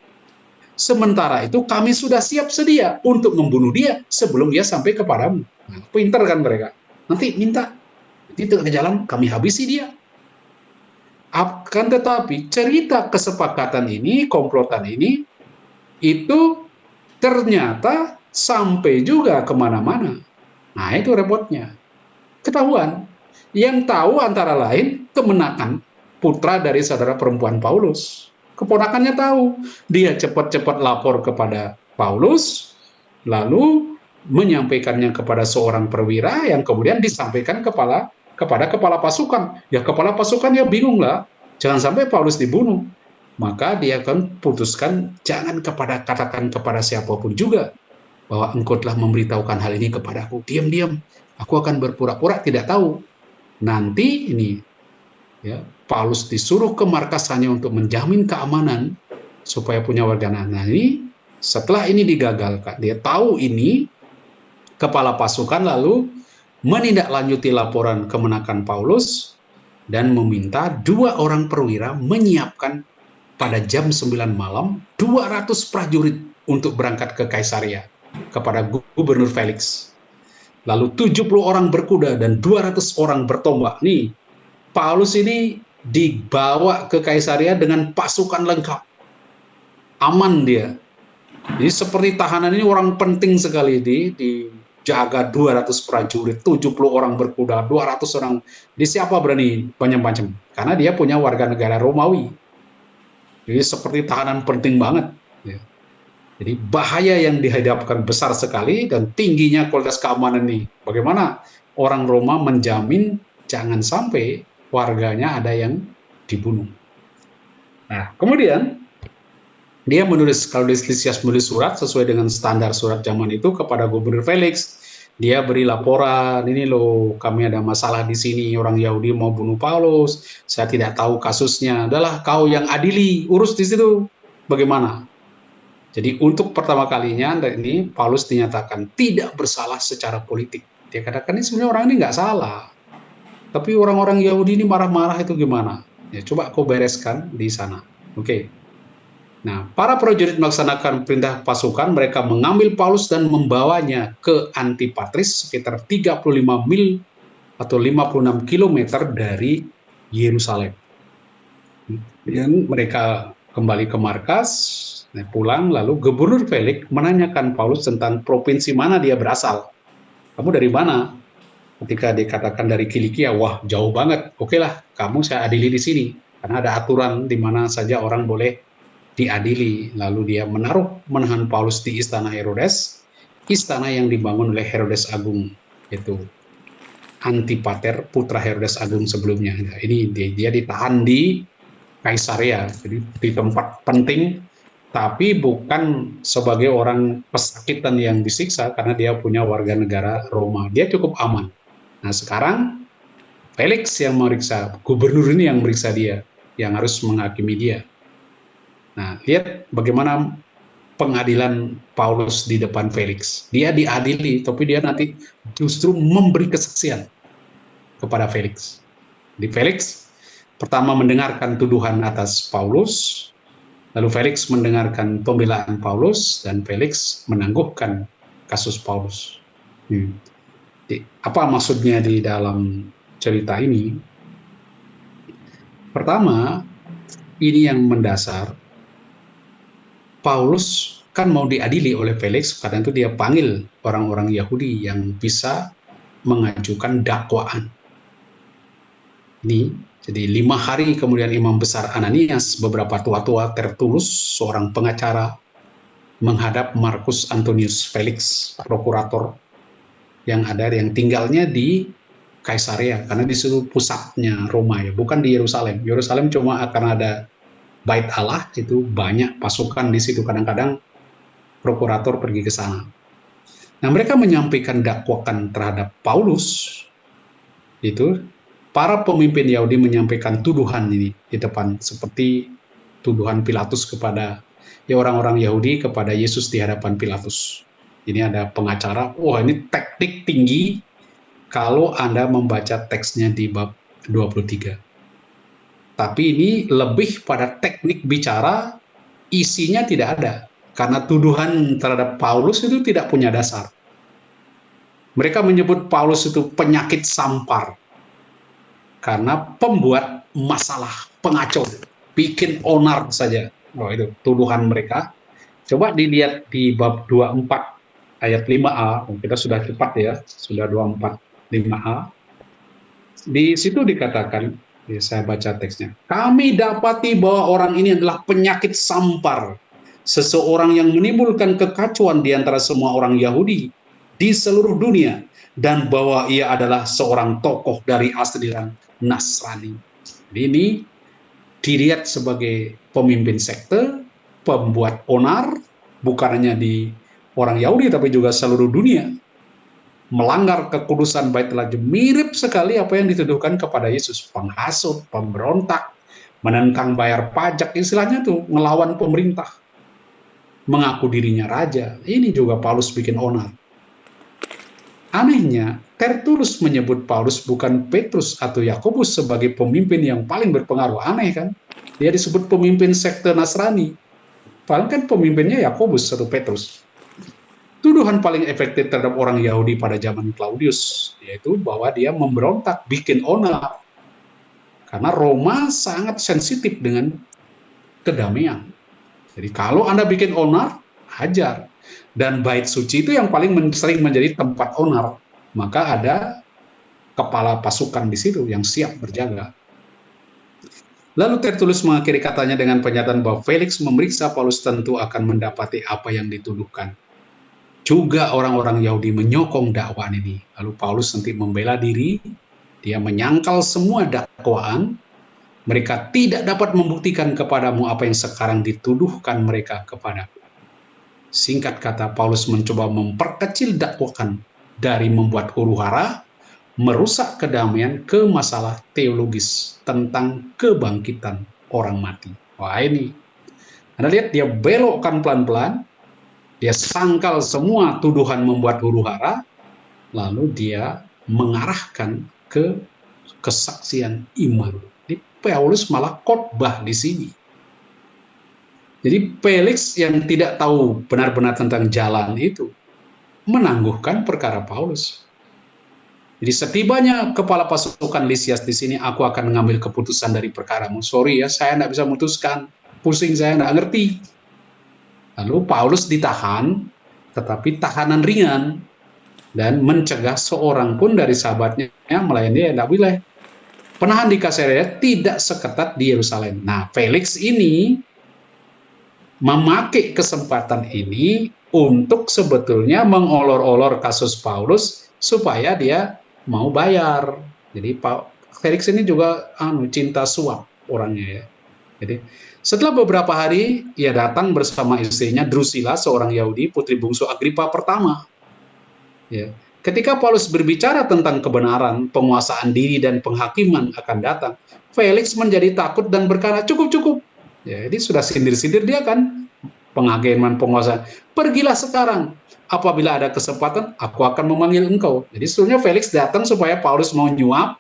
Speaker 1: Sementara itu kami sudah siap sedia untuk membunuh dia sebelum dia sampai kepadamu. Nah, pintar kan mereka. Nanti minta di tengah jalan kami habisi dia. Akan tetapi cerita kesepakatan ini, komplotan ini, itu ternyata sampai juga kemana-mana. Nah itu repotnya. Ketahuan. Yang tahu antara lain kemenakan putra dari saudara perempuan Paulus. Keponakannya tahu, dia cepat-cepat lapor kepada Paulus, lalu menyampaikannya kepada seorang perwira yang kemudian disampaikan kepada kepala pasukan. Ya kepala pasukan ya bingung lah, jangan sampai Paulus dibunuh. Maka dia akan putuskan jangan katakan kepada siapapun juga bahwa engkau telah memberitahukan hal ini kepadaku. Diam-diam, aku akan berpura-pura tidak tahu. Nanti ini, ya, Paulus disuruh ke markasannya untuk menjamin keamanan supaya punya warga. Nah, ini setelah ini digagalkan, dia tahu ini, kepala pasukan lalu menindaklanjuti laporan kemenakan Paulus dan meminta 2 orang perwira menyiapkan pada jam 9 malam 200 prajurit untuk berangkat ke Kaisaria kepada Gubernur Felix. Lalu 70 orang berkuda dan 200 orang bertombak. Nih, Paulus ini dibawa ke Kaisaria dengan pasukan lengkap. Aman dia. Jadi seperti tahanan ini orang penting sekali, dijaga 200 prajurit, 70 orang berkuda, 200 orang. Di siapa berani macam-macam? Karena dia punya warga negara Romawi. Jadi seperti tahanan penting banget. Ya. Jadi bahaya yang dihadapkan besar sekali dan tingginya kualitas keamanan ini. Bagaimana orang Roma menjamin jangan sampai warganya ada yang dibunuh. Nah, kemudian dia menulis, kalau Lisias menulis surat sesuai dengan standar surat zaman itu kepada Gubernur Felix. Dia beri laporan, ini loh kami ada masalah di sini, orang Yahudi mau bunuh Paulus, saya tidak tahu kasusnya, adalah kau yang adili, urus di situ, bagaimana? Jadi untuk pertama kalinya ini Paulus dinyatakan tidak bersalah secara politik. Dia katakan ini sebenarnya orang ini nggak salah, tapi orang-orang Yahudi ini marah-marah itu gimana? Ya coba kau bereskan di sana, oke. Nah, para prajurit melaksanakan perintah pasukan, mereka mengambil Paulus dan membawanya ke Antipatris sekitar 35 mil atau 56 km dari Yerusalem. Dan mereka kembali ke markas, pulang, lalu Gubernur Felix menanyakan Paulus tentang provinsi mana dia berasal. Kamu dari mana? Ketika dikatakan dari Kilikia, wah jauh banget. Oke lah, kamu saya adili di sini. Karena ada aturan di mana saja orang boleh diadili. Lalu dia menahan Paulus di istana Herodes, istana yang dibangun oleh Herodes Agung, itu Antipater, putra Herodes Agung sebelumnya. Nah, ini dia ditahan di Kaisaria, jadi di tempat penting, tapi bukan sebagai orang pesakitan yang disiksa karena dia punya warga negara Roma. Dia cukup aman. Nah sekarang Felix yang meriksa, gubernur ini yang meriksa dia, yang harus menghakimi dia. Nah, lihat bagaimana pengadilan Paulus di depan Felix. Dia diadili, tapi dia nanti justru memberi kesaksian kepada Felix. Di Felix, pertama mendengarkan tuduhan atas Paulus, lalu Felix mendengarkan pembelaan Paulus, dan Felix menangguhkan kasus Paulus. Apa maksudnya di dalam cerita ini? Pertama, ini yang mendasar, Paulus kan mau diadili oleh Felix, karena itu dia panggil orang-orang Yahudi yang bisa mengajukan dakwaan. Ini, jadi 5 hari kemudian Imam Besar Ananias, beberapa tua-tua Tertulus, seorang pengacara, menghadap Marcus Antonius Felix, prokurator yang ada, yang tinggalnya di Kaisaria, karena di situ pusatnya Roma, ya, bukan di Yerusalem. Yerusalem cuma karena ada Bait Allah, itu banyak pasukan di situ, kadang-kadang prokurator pergi ke sana. Nah, mereka menyampaikan dakwaan terhadap Paulus, itu para pemimpin Yahudi menyampaikan tuduhan ini di depan, seperti tuduhan Pilatus kepada orang-orang Yahudi kepada Yesus di hadapan Pilatus. Ini ada pengacara, wah ini teknik tinggi kalau Anda membaca teksnya di bab 23. Tapi ini lebih pada teknik bicara, isinya tidak ada. Karena tuduhan terhadap Paulus itu tidak punya dasar. Mereka menyebut Paulus itu penyakit sampar. Karena pembuat masalah, pengacau, bikin onar saja. Oh, itu tuduhan mereka. Coba dilihat di bab 24 ayat 5a. Kita sudah cepat ya, sudah 24 5a. Di situ dikatakan, ya, saya baca teksnya. Kami dapati bahwa orang ini adalah penyakit sampar, seseorang yang menimbulkan kekacauan di antara semua orang Yahudi di seluruh dunia, dan bahwa ia adalah seorang tokoh dari aliran Nasrani. Ini dilihat sebagai pemimpin sekte, pembuat onar, bukan hanya di orang Yahudi tapi juga seluruh dunia, melanggar kekudusan Baitul Aja. Mirip sekali apa yang dituduhkan kepada Yesus, penghasut, pemberontak, menentang bayar pajak, istilahnya tuh ngelawan pemerintah, mengaku dirinya raja. Ini juga Paulus bikin onar. Anehnya, Tertulus menyebut Paulus bukan Petrus atau Yakobus sebagai pemimpin yang paling berpengaruh. Aneh kan? Dia disebut pemimpin sekte Nasrani. Padahal kan pemimpinnya Yakobus atau Petrus. Tuduhan paling efektif terhadap orang Yahudi pada zaman Claudius, yaitu bahwa dia memberontak, bikin onar. Karena Roma sangat sensitif dengan kedamaian. Jadi kalau Anda bikin onar, hajar. Dan bait suci itu yang paling sering menjadi tempat onar. Maka ada kepala pasukan di situ yang siap berjaga. Lalu Tertulus mengakhiri katanya dengan pernyataan bahwa Felix memeriksa Paulus tentu akan mendapati apa yang dituduhkan. Juga orang-orang Yahudi menyokong dakwaan ini. Lalu Paulus nanti membela diri, dia menyangkal semua dakwaan. Mereka tidak dapat membuktikan kepadamu apa yang sekarang dituduhkan mereka kepadamu. Singkat kata, Paulus mencoba memperkecil dakwaan dari membuat huru-hara, merusak kedamaian ke masalah teologis tentang kebangkitan orang mati. Wah ini, Anda lihat dia belokkan pelan-pelan, dia sangkal semua tuduhan membuat huru-hara, lalu dia mengarahkan ke kesaksian iman. Jadi Paulus malah khotbah di sini. Jadi Felix yang tidak tahu benar-benar tentang jalan itu menangguhkan perkara Paulus. Jadi setibanya kepala pasukan Lisias di sini, aku akan mengambil keputusan dari perkaramu. Sorry ya, saya tidak bisa memutuskan. Pusing, saya tidak ngerti. Lalu Paulus ditahan, tetapi tahanan ringan. Dan mencegah seorang pun dari sahabatnya melayani dia, tidak boleh. Penahan di Kaisarea tidak seketat di Yerusalem. Nah, Felix ini memakai kesempatan ini untuk sebetulnya mengolor-olor kasus Paulus supaya dia mau bayar. Jadi Felix ini juga cinta suap orangnya ya. Jadi setelah beberapa hari ia datang bersama istrinya Drusilla, seorang Yahudi, putri bungsu Agripa pertama. Ya. Ketika Paulus berbicara tentang kebenaran, penguasaan diri dan penghakiman akan datang, Felix menjadi takut dan berkata, cukup. Ya, jadi sudah sindir-sindir dia kan, penghakiman, penguasaan. Pergilah sekarang, apabila ada kesempatan, aku akan memanggil engkau. Jadi sebetulnya Felix datang supaya Paulus mau nyuap,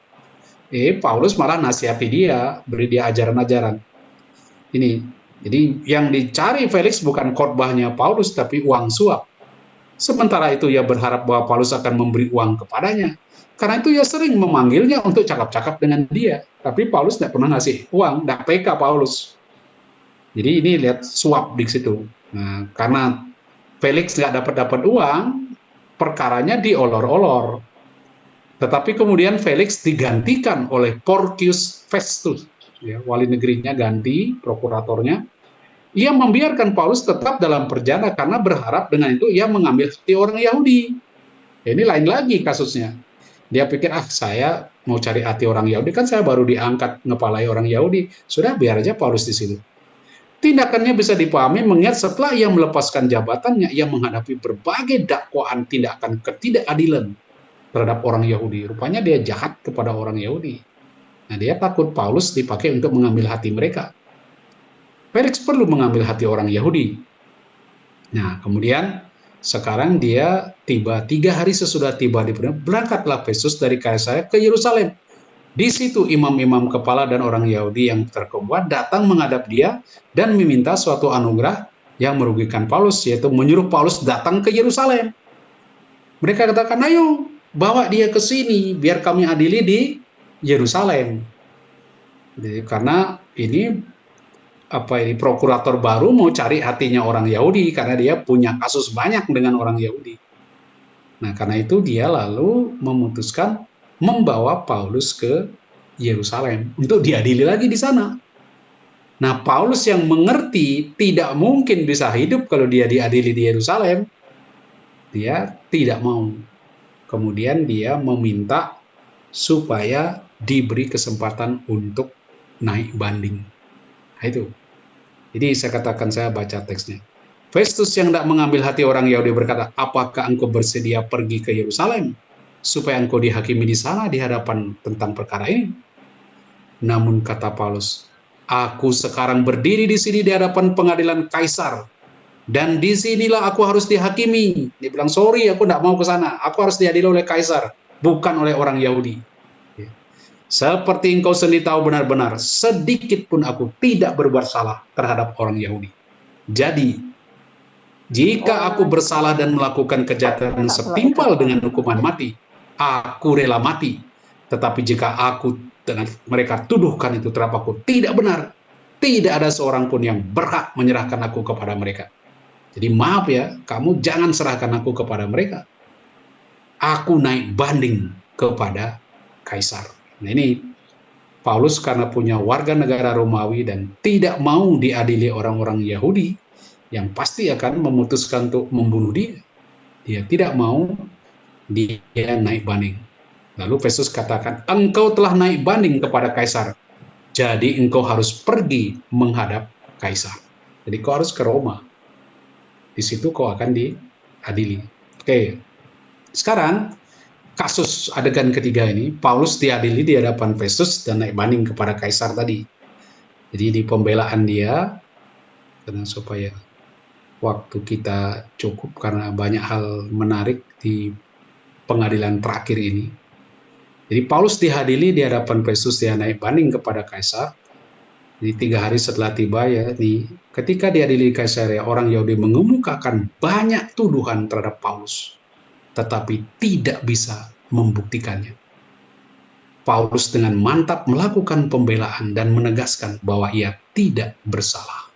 Speaker 1: Paulus malah nasihati dia, beri dia ajaran-ajaran. Ini, jadi yang dicari Felix bukan khotbahnya Paulus, tapi uang suap. Sementara itu ia berharap bahwa Paulus akan memberi uang kepadanya. Karena itu ia sering memanggilnya untuk cakap-cakap dengan dia. Tapi Paulus tidak pernah ngasih uang, tidak PK Paulus. Jadi ini lihat suap di situ. Nah, karena Felix nggak dapat uang, perkaranya diolor-olor. Tetapi kemudian Felix digantikan oleh Porcius Festus. Ya, wali negerinya ganti, prokuratornya. Ia membiarkan Paulus tetap dalam perjalanan karena berharap dengan itu ia mengambil hati orang Yahudi. Ini lain lagi kasusnya. Dia pikir, saya mau cari hati orang Yahudi, kan saya baru diangkat ngepalai orang Yahudi. Sudah, biar aja Paulus di situ. Tindakannya bisa dipahami mengingat setelah ia melepaskan jabatannya, ia menghadapi berbagai dakwaan tindakan ketidakadilan terhadap orang Yahudi. Rupanya dia jahat kepada orang Yahudi. Nah, dia takut Paulus dipakai untuk mengambil hati mereka. Felix perlu mengambil hati orang Yahudi. Nah, kemudian sekarang dia tiba 3 hari sesudah tiba di Persia, berangkatlah Festus dari Kaisarea ke Yerusalem. Di situ imam-imam kepala dan orang Yahudi yang terkemuka datang menghadap dia dan meminta suatu anugerah yang merugikan Paulus, yaitu menyuruh Paulus datang ke Yerusalem. Mereka katakan, ayo bawa dia ke sini biar kami adili di Yerusalem. Jadi, karena ini prokurator baru mau cari hatinya orang Yahudi karena dia punya kasus banyak dengan orang Yahudi. Nah, karena itu dia lalu memutuskan membawa Paulus ke Yerusalem untuk diadili lagi di sana. Nah, Paulus yang mengerti tidak mungkin bisa hidup kalau dia diadili di Yerusalem, dia tidak mau. Kemudian dia meminta supaya diberi kesempatan untuk naik banding. Nah, itu. Jadi saya katakan, saya baca teksnya. Festus yang tidak mengambil hati orang Yahudi berkata, apakah engkau bersedia pergi ke Yerusalem supaya engkau dihakimi di sana di hadapan tentang perkara ini? Namun kata Paulus, aku sekarang berdiri di sini di hadapan pengadilan Kaisar, dan disinilah aku harus dihakimi. Dia bilang, sorry, aku tidak mau ke sana. Aku harus diadili oleh Kaisar, bukan oleh orang Yahudi. Seperti engkau sendiri tahu benar-benar, sedikit pun aku tidak berbuat salah terhadap orang Yahudi. Jadi, jika aku bersalah dan melakukan kejahatan setimpal dengan hukuman mati, aku rela mati. Tetapi jika aku dengan mereka tuduhkan itu terhadap aku tidak benar, tidak ada seorang pun yang berhak menyerahkan aku kepada mereka. Jadi maaf ya, kamu jangan serahkan aku kepada mereka. Aku naik banding kepada Kaisar. Nah ini Paulus karena punya warga negara Romawi dan tidak mau diadili orang-orang Yahudi yang pasti akan memutuskan untuk membunuh dia. Dia tidak mau, dia naik banding. Lalu Festus katakan, engkau telah naik banding kepada Kaisar, jadi engkau harus pergi menghadap Kaisar. Jadi kau harus ke Roma. Di situ kau akan diadili. Oke. Sekarang kasus adegan ketiga ini, Paulus diadili di hadapan Festus dan naik banding kepada Kaisar tadi. Jadi di pembelaan dia, karena supaya waktu kita cukup karena banyak hal menarik di pengadilan terakhir ini. Jadi Paulus dihadili di hadapan Festus, dia naik banding kepada Kaisar. Jadi 3 hari setelah tiba ya, ketika diadili Kaisarea, orang Yahudi mengemukakan banyak tuduhan terhadap Paulus, tetapi tidak bisa membuktikannya. Paulus dengan mantap melakukan pembelaan dan menegaskan bahwa ia tidak bersalah.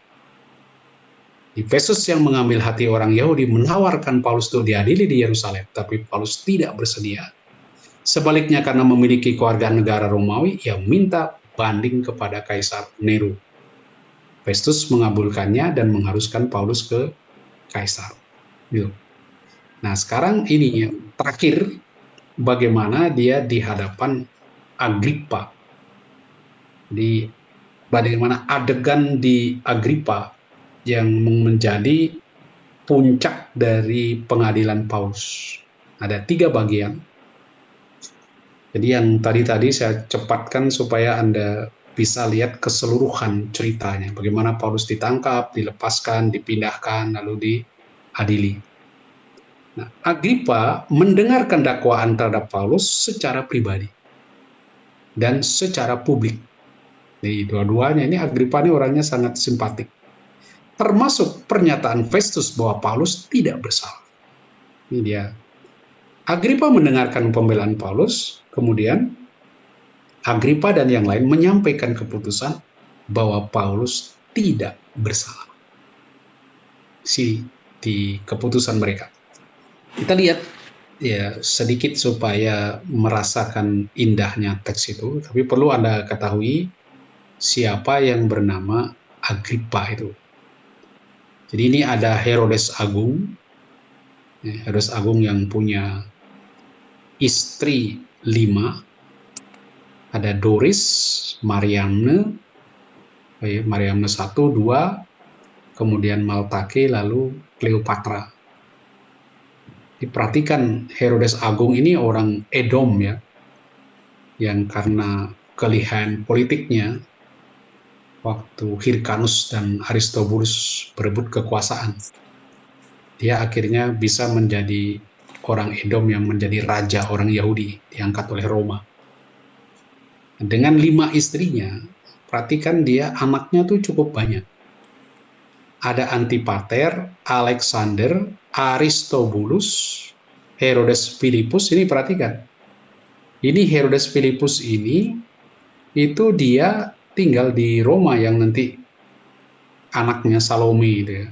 Speaker 1: Festus yang mengambil hati orang Yahudi menawarkan Paulus untuk diadili di Yerusalem, tapi Paulus tidak bersedia. Sebaliknya karena memiliki keluarga negara Romawi, ia minta banding kepada Kaisar Nero. Festus mengabulkannya dan mengharuskan Paulus ke Kaisar. Nah sekarang ini yang terakhir, bagaimana dia di hadapan Agripa. Bagaimana adegan di Agripa yang menjadi puncak dari pengadilan Paulus. Ada 3 bagian. Jadi yang tadi saya cepatkan supaya Anda bisa lihat keseluruhan ceritanya. Bagaimana Paulus ditangkap, dilepaskan, dipindahkan, lalu diadili. Nah, Agripa mendengarkan dakwaan terhadap Paulus secara pribadi dan secara publik. Jadi dua-duanya ini, Agripa ini orangnya sangat simpatik. Termasuk pernyataan Festus bahwa Paulus tidak bersalah. Ini dia. Agripa mendengarkan pembelaan Paulus, kemudian Agripa dan yang lain menyampaikan keputusan bahwa Paulus tidak bersalah. Di keputusan mereka. Kita lihat ya sedikit supaya merasakan indahnya teks itu, tapi perlu Anda ketahui siapa yang bernama Agripa itu. Jadi ini ada Herodes Agung, Herodes Agung yang punya istri 5, ada Doris, Mariamne 1, 2, kemudian Maltake, lalu Cleopatra. Diperhatikan Herodes Agung ini orang Edom ya, yang karena kelihan politiknya waktu Hyrcanus dan Aristobulus berebut kekuasaan, dia akhirnya bisa menjadi orang Edom yang menjadi raja orang Yahudi, diangkat oleh Roma. Dengan 5 istrinya, perhatikan dia anaknya tuh cukup banyak. Ada Antipater, Alexander, Aristobulus, Herodes Philippus. Ini perhatikan. Ini Herodes Philippus ini, itu dia tinggal di Roma yang nanti anaknya Salome gitu ya.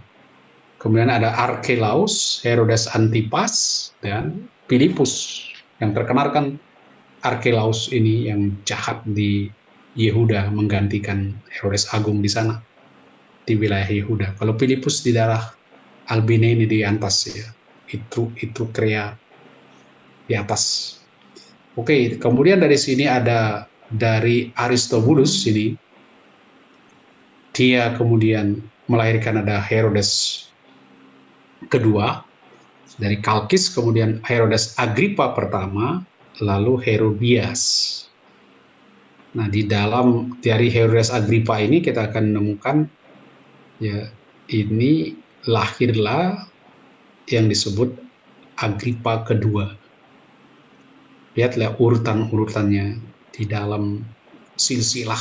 Speaker 1: Kemudian ada Archelaus, Herodes Antipas, dan Philippus. Yang terkenal kan Archelaus ini yang jahat di Yehuda, menggantikan Herodes Agung di sana, di wilayah Yehuda. Kalau Philippus di daerah Albine ini di atas ya, itu Krea di atas. Oke, kemudian dari sini ada dari Aristobulus ini, dia kemudian melahirkan ada Herodes kedua, dari Kalkis, kemudian Herodes Agripa pertama, lalu Herodias. Nah, dari Herodes Agripa ini kita akan menemukan, ya, ini lahirlah yang disebut Agripa kedua. Lihatlah urutan-urutannya di dalam silsilah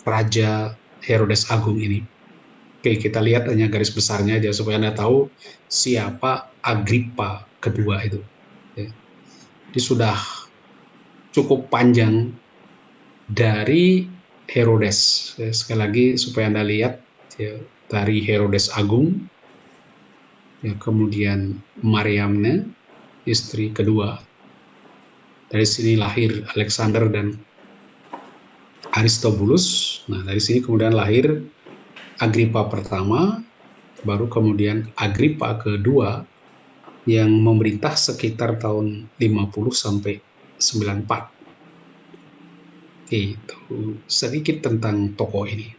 Speaker 1: Raja Herodes Agung ini. Oke, kita lihat hanya garis besarnya aja supaya Anda tahu siapa Agripa kedua itu. Ini sudah cukup panjang dari Herodes. Sekali lagi supaya Anda lihat, ya, dari Herodes Agung, ya, kemudian Mariamne, istri kedua. Dari sini lahir Alexander dan Aristobulus. Nah, dari sini kemudian lahir Agripa pertama, baru kemudian Agripa kedua yang memerintah sekitar tahun 50 sampai 94. Itu sedikit tentang tokoh ini.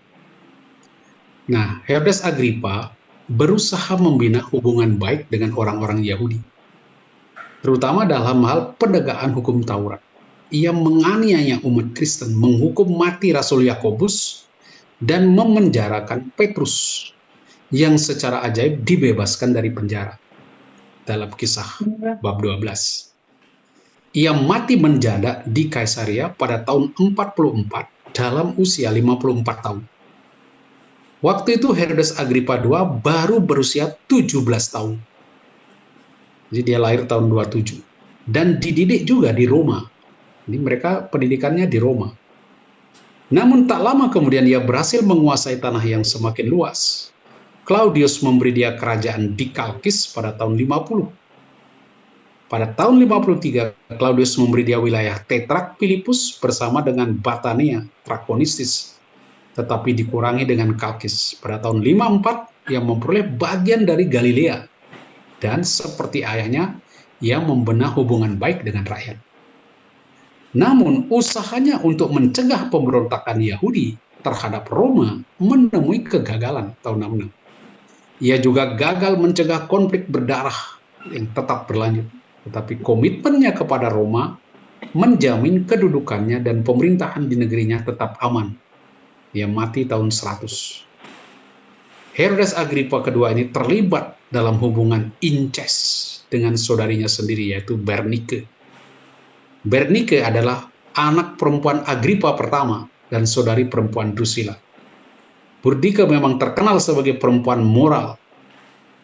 Speaker 1: Nah, Herodes Agripa berusaha membina hubungan baik dengan orang-orang Yahudi, terutama dalam hal penegakan hukum Taurat. Ia menganiaya umat Kristen, menghukum mati Rasul Yakobus, dan memenjarakan Petrus yang secara ajaib dibebaskan dari penjara. Dalam Kisah bab 12. Ia mati menjanda di Kaisaria pada tahun 44 dalam usia 54 tahun. Waktu itu Herodes Agripa II baru berusia 17 tahun. Jadi dia lahir tahun 27. Dan dididik juga di Roma. Jadi mereka pendidikannya di Roma. Namun tak lama kemudian ia berhasil menguasai tanah yang semakin luas. Claudius memberi dia kerajaan di Kalkis pada tahun 50. Pada tahun 53, Claudius memberi dia wilayah Tetrak Filipus bersama dengan Batania, Trachonistis, tetapi dikurangi dengan Kalkis. Pada tahun 54, ia memperoleh bagian dari Galilea. Dan seperti ayahnya, ia membenah hubungan baik dengan rakyat. Namun, usahanya untuk mencegah pemberontakan Yahudi terhadap Roma menemui kegagalan tahun 66. Ia juga gagal mencegah konflik berdarah yang tetap berlanjut. Tetapi komitmennya kepada Roma menjamin kedudukannya dan pemerintahan di negerinya tetap aman. Ia mati tahun 100. Herodes Agripa kedua ini terlibat dalam hubungan incest dengan saudarinya sendiri, yaitu Bernike. Bernike adalah anak perempuan Agripa pertama dan saudari perempuan Drusilla. Bernike memang terkenal sebagai perempuan moral.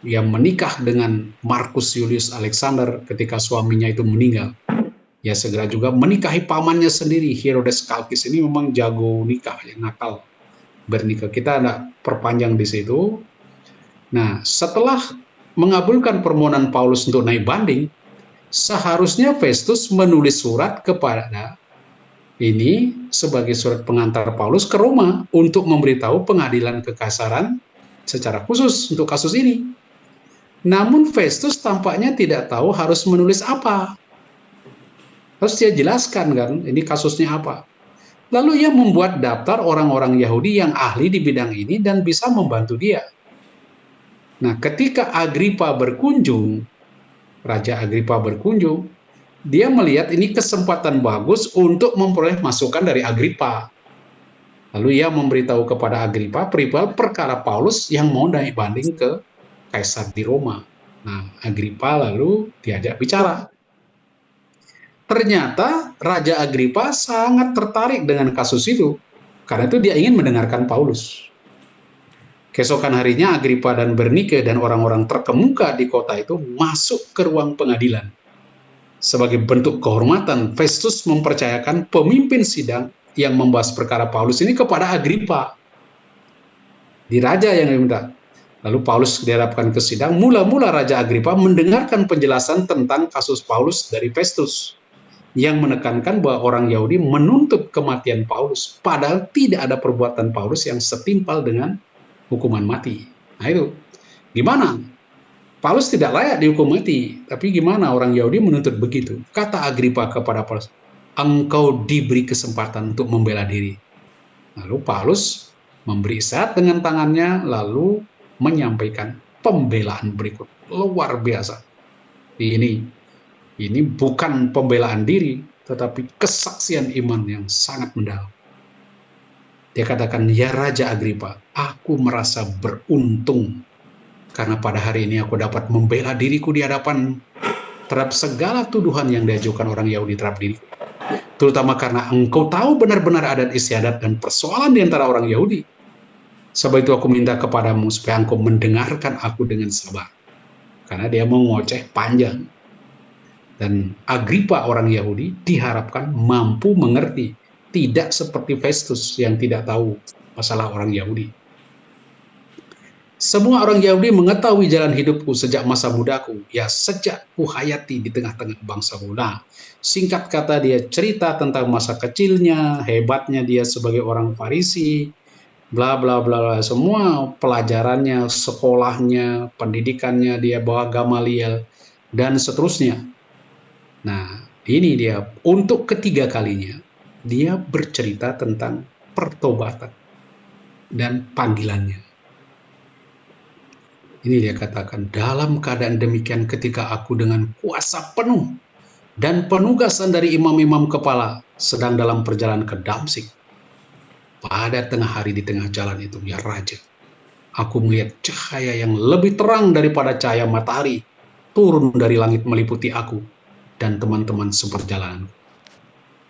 Speaker 1: Ia menikah dengan Marcus Julius Alexander ketika suaminya itu meninggal. Ia segera juga menikahi pamannya sendiri, Herodes Kalkis. Ini memang jago nikah, yang nakal. Bernike, kita ada perpanjang di situ. Nah, setelah mengabulkan permohonan Paulus untuk naik banding, seharusnya Festus menulis surat kepada ini sebagai surat pengantar Paulus ke Roma untuk memberitahu pengadilan kekaisaran secara khusus untuk kasus ini. Namun Festus tampaknya tidak tahu harus menulis apa. Harus dia jelaskan kan, ini kasusnya apa. Lalu ia membuat daftar orang-orang Yahudi yang ahli di bidang ini dan bisa membantu dia. Nah, ketika Agripa berkunjung, Raja Agripa berkunjung, dia melihat ini kesempatan bagus untuk memperoleh masukan dari Agripa. Lalu ia memberitahu kepada Agripa perihal perkara Paulus yang mau naik banding ke Kaisar di Roma. Nah, Agripa lalu diajak bicara. Ternyata Raja Agripa sangat tertarik dengan kasus itu. Karena itu dia ingin mendengarkan Paulus. Keesokan harinya Agripa dan Bernike dan orang-orang terkemuka di kota itu masuk ke ruang pengadilan. Sebagai bentuk kehormatan, Festus mempercayakan pemimpin sidang yang membahas perkara Paulus ini kepada Agripa. Di raja yang diminta. Lalu Paulus dihadapkan ke sidang. Mula-mula Raja Agripa mendengarkan penjelasan tentang kasus Paulus dari Festus, yang menekankan bahwa orang Yahudi menuntut kematian Paulus, padahal tidak ada perbuatan Paulus yang setimpal dengan hukuman mati. Nah itu, gimana? Paulus tidak layak dihukum mati, tapi gimana orang Yahudi menuntut begitu? Kata Agripa kepada Paulus, engkau diberi kesempatan untuk membela diri. Lalu Paulus memberi isyarat dengan tangannya, lalu menyampaikan pembelaan berikut. Luar biasa. Ini bukan pembelaan diri, tetapi kesaksian iman yang sangat mendalam. Dia katakan, ya Raja Agripa, aku merasa beruntung karena pada hari ini aku dapat membela diriku di hadapan terhadap segala tuduhan yang diajukan orang Yahudi terhadap diriku. Terutama karena engkau tahu benar-benar adat istiadat dan persoalan di antara orang Yahudi. Sebab itu aku minta kepadamu supaya engkau mendengarkan aku dengan sabar. Karena dia mau ngoceh panjang. Dan Agripa orang Yahudi diharapkan mampu mengerti. Tidak seperti Festus yang tidak tahu masalah orang Yahudi. Semua orang Yahudi mengetahui jalan hidupku sejak masa mudaku, ya sejak kuhayati di tengah-tengah bangsa muda. Singkat kata, dia cerita tentang masa kecilnya, hebatnya dia sebagai orang Farisi, bla bla bla, semua pelajarannya, sekolahnya, pendidikannya, dia bawa Gamaliel, dan seterusnya. Nah, ini dia, untuk ketiga kalinya, dia bercerita tentang pertobatan dan panggilannya. Ini dia katakan, dalam keadaan demikian ketika aku dengan kuasa penuh dan penugasan dari imam-imam kepala sedang dalam perjalanan ke Damsyik. Pada tengah hari di tengah jalan itu, ya Raja, aku melihat cahaya yang lebih terang daripada cahaya matahari turun dari langit meliputi aku dan teman-teman seperjalanan.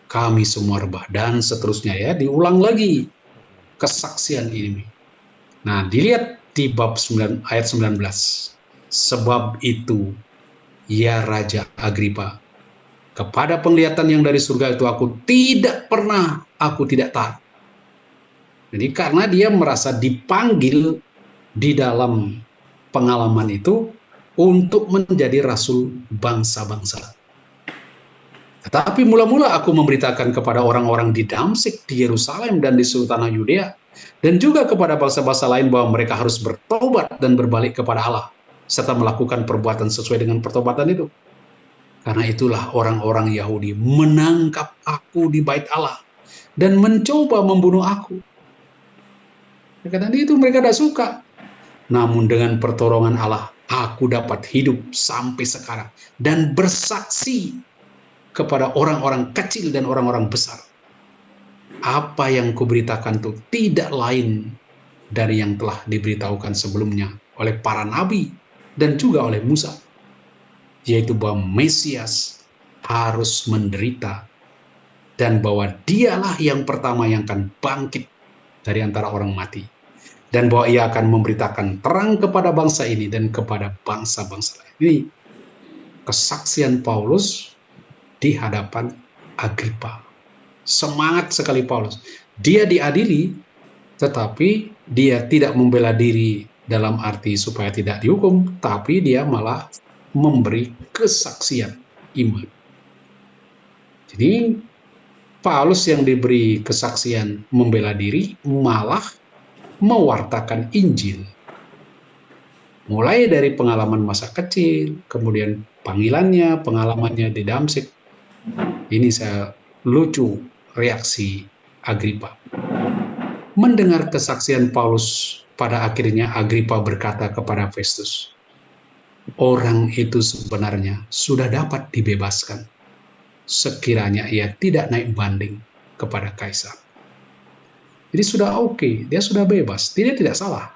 Speaker 1: Kami semua rebah, dan seterusnya ya, diulang lagi kesaksian ini. Nah, dilihat di bab 9, ayat 19. Sebab itu, ya Raja Agripa, kepada penglihatan yang dari surga itu aku tidak taat. Jadi karena dia merasa dipanggil di dalam pengalaman itu untuk menjadi rasul bangsa-bangsa. Tetapi mula-mula aku memberitakan kepada orang-orang di Damsyik, di Yerusalem, dan di seluruh tanah Yudea, dan juga kepada bangsa-bangsa lain bahwa mereka harus bertobat dan berbalik kepada Allah, serta melakukan perbuatan sesuai dengan pertobatan itu. Karena itulah orang-orang Yahudi menangkap aku di bait Allah dan mencoba membunuh aku. Karena itu mereka tidak suka. Namun dengan pertolongan Allah, aku dapat hidup sampai sekarang dan bersaksi kepada orang-orang kecil dan orang-orang besar. Apa yang kuberitakan itu tidak lain dari yang telah diberitahukan sebelumnya oleh para nabi dan juga oleh Musa, yaitu bahwa Mesias harus menderita dan bahwa dialah yang pertama yang akan bangkit dari antara orang mati, dan bahwa ia akan memberitakan terang kepada bangsa ini dan kepada bangsa-bangsa lain. Ini kesaksian Paulus di hadapan Agripa. Semangat sekali Paulus. Dia diadili, tetapi dia tidak membela diri dalam arti supaya tidak dihukum, tapi dia malah memberi kesaksian iman. Jadi Paulus yang diberi kesaksian membela diri malah mewartakan Injil. Mulai dari pengalaman masa kecil, kemudian pengalamannya di Damsyik. Ini saya lucu reaksi Agripa. Mendengar kesaksian Paulus, pada akhirnya Agripa berkata kepada Festus, orang itu sebenarnya sudah dapat dibebaskan, sekiranya ia tidak naik banding kepada Kaisar. Jadi sudah oke, dia sudah bebas, dia tidak salah.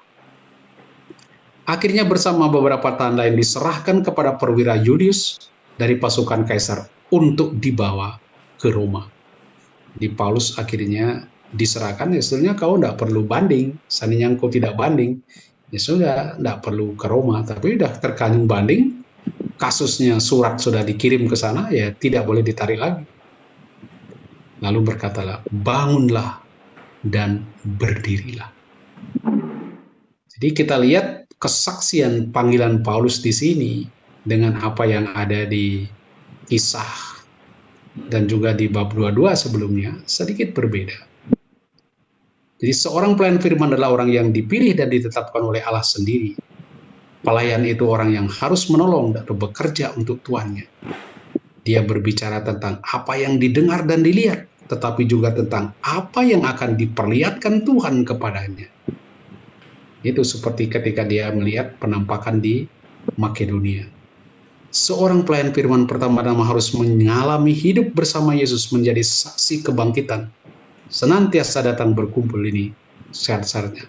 Speaker 1: Akhirnya bersama beberapa tanda yang diserahkan kepada perwira Yulius dari pasukan Kaisar untuk dibawa ke Roma. Di Paulus akhirnya diserahkan, ya sebenarnya kau tidak perlu banding, seandainya kau tidak banding, ya sudah, tidak perlu ke Roma, tapi sudah terkanyang banding, kasusnya surat sudah dikirim ke sana, ya tidak boleh ditarik lagi. Lalu berkatalah, bangunlah dan berdirilah. Jadi kita lihat kesaksian panggilan Paulus di sini dengan apa yang ada di Kisah dan juga di bab 22 sebelumnya sedikit berbeda. Jadi seorang pelayan firman adalah orang yang dipilih dan ditetapkan oleh Allah sendiri. Pelayan itu orang yang harus menolong dan bekerja untuk tuannya. Dia berbicara tentang apa yang didengar dan dilihat, tetapi juga tentang apa yang akan diperlihatkan Tuhan kepadanya. Itu seperti ketika dia melihat penampakan di Makedonia. Seorang pelayan firman pertama-tama harus mengalami hidup bersama Yesus menjadi saksi kebangkitan. Senantiasa datang berkumpul, ini syarat-syaratnya.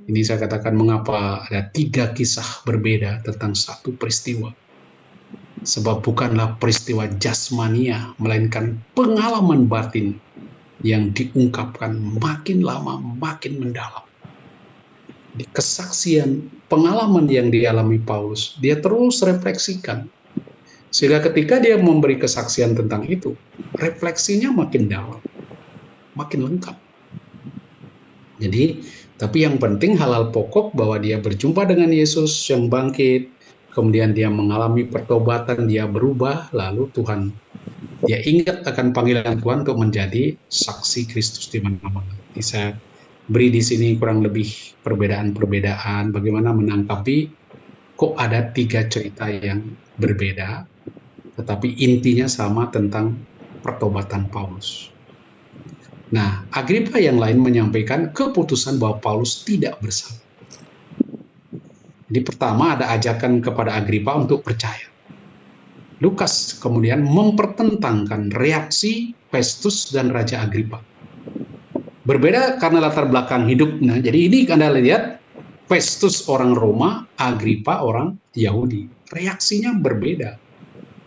Speaker 1: Ini saya katakan mengapa ada 3 kisah berbeda tentang satu peristiwa. Sebab bukanlah peristiwa jasmania, melainkan pengalaman batin yang diungkapkan makin lama makin mendalam. Di kesaksian pengalaman yang dialami Paulus, dia terus refleksikan. Sehingga ketika dia memberi kesaksian tentang itu, refleksinya makin dalam, makin lengkap. Jadi, tapi yang penting halal pokok bahwa dia berjumpa dengan Yesus yang bangkit, kemudian dia mengalami pertobatan, dia berubah, lalu Tuhan, dia ingat akan panggilan Tuhan untuk menjadi saksi Kristus di mana-mana. Saya beri di sini kurang lebih perbedaan-perbedaan bagaimana menangkapi kok ada 3 cerita yang berbeda, tetapi intinya sama tentang pertobatan Paulus. Nah, Agripa yang lain menyampaikan keputusan bahwa Paulus tidak bersalah. Jadi pertama ada ajakan kepada Agripa untuk percaya. Lukas kemudian mempertentangkan reaksi Festus dan Raja Agripa. Berbeda karena latar belakang hidupnya. Jadi ini Anda lihat, Festus orang Roma, Agripa orang Yahudi. Reaksinya berbeda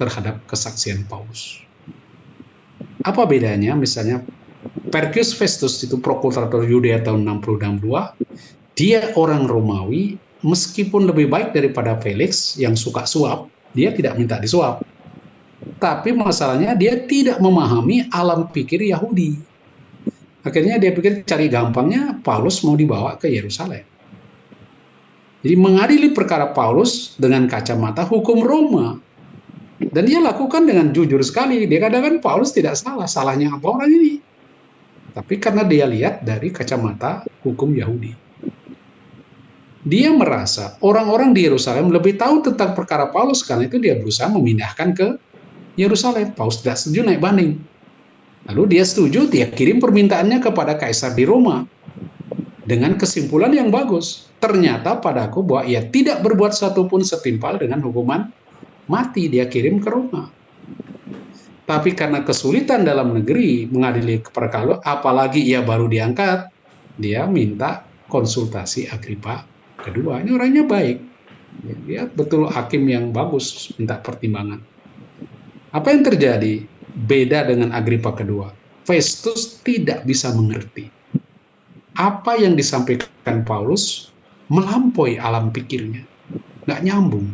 Speaker 1: terhadap kesaksian Paulus. Apa bedanya? Misalnya, Perkius Festus itu prokurator Yudea tahun 60-62, dia orang Romawi, meskipun lebih baik daripada Felix yang suka suap, dia tidak minta disuap. Tapi masalahnya dia tidak memahami alam pikir Yahudi. Akhirnya dia pikir cari gampangnya Paulus mau dibawa ke Yerusalem. Jadi mengadili perkara Paulus dengan kacamata hukum Roma. Dan dia lakukan dengan jujur sekali. Dia katakan Paulus tidak salah. Salahnya apa orang ini? Tapi karena dia lihat dari kacamata hukum Yahudi. Dia merasa orang-orang di Yerusalem lebih tahu tentang perkara Paulus. Karena itu dia berusaha memindahkan ke Yerusalem. Paulus tidak setuju naik banding. Lalu dia setuju, dia kirim permintaannya kepada Kaisar di Roma. Dengan kesimpulan yang bagus. Ternyata padaku bahwa ia tidak berbuat satupun setimpal dengan hukuman mati. Dia kirim ke Roma. Tapi karena kesulitan dalam negeri mengadili perkara, apalagi ia baru diangkat, dia minta konsultasi Agripa kedua. Ini orangnya baik. Dia betul hakim yang bagus, minta pertimbangan. Apa yang terjadi? Beda dengan Agripa kedua. Festus tidak bisa mengerti. Apa yang disampaikan Paulus melampaui alam pikirnya. Nggak nyambung.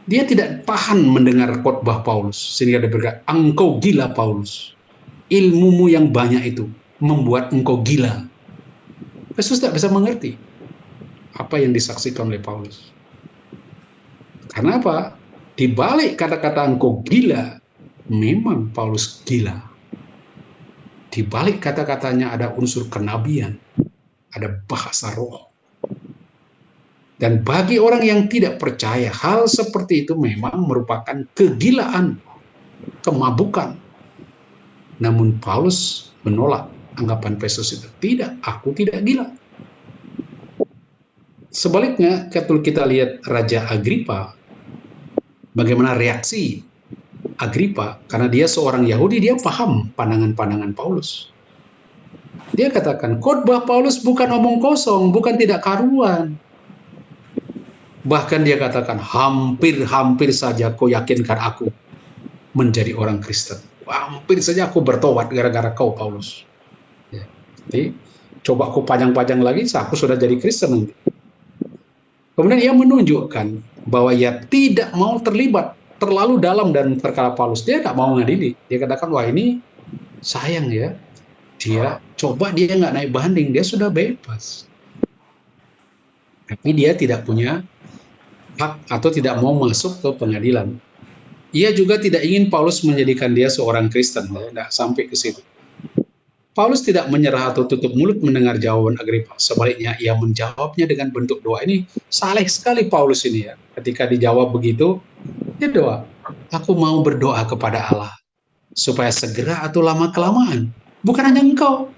Speaker 1: Dia tidak tahan mendengar khotbah Paulus. Sehingga dia berkata, engkau gila Paulus. Ilmumu yang banyak itu membuat engkau gila. Festus tidak bisa mengerti apa yang disaksikan oleh Paulus. Karena apa? Di balik kata-kata engkau gila, memang Paulus gila. Di balik kata-katanya ada unsur kenabian, ada bahasa roh. Dan bagi orang yang tidak percaya, hal seperti itu memang merupakan kegilaan, kemabukan. Namun Paulus menolak anggapan Festus itu. Tidak, aku tidak gila. Sebaliknya, kalau kita lihat Raja Agripa, bagaimana reaksi Agripa, karena dia seorang Yahudi, dia paham pandangan-pandangan Paulus. Dia katakan, khotbah Paulus bukan omong kosong, bukan tidak karuan. Bahkan dia katakan, hampir-hampir saja kau yakinkan aku menjadi orang Kristen. Hampir saja aku bertobat gara-gara kau, Paulus. Ya, jadi, coba aku panjang-panjang lagi, aku sudah jadi Kristen nanti. Kemudian ia menunjukkan bahwa ia tidak mau terlibat terlalu dalam dan perkara Paulus. Dia nggak mau ngadili. Dia katakan, wah ini sayang ya. Dia nggak naik banding, dia sudah bebas. Tapi dia tidak punya hak atau tidak mau masuk ke pengadilan. Ia juga tidak ingin Paulus menjadikan dia seorang Kristen. Nggak sampai ke situ. Paulus tidak menyerah atau tutup mulut mendengar jawaban Agripa. Sebaliknya, ia menjawabnya dengan bentuk doa. Ini saleh sekali Paulus ini ya. Ketika dijawab begitu, dia doa. Aku mau berdoa kepada Allah supaya segera atau lama-kelamaan. Bukan hanya engkau,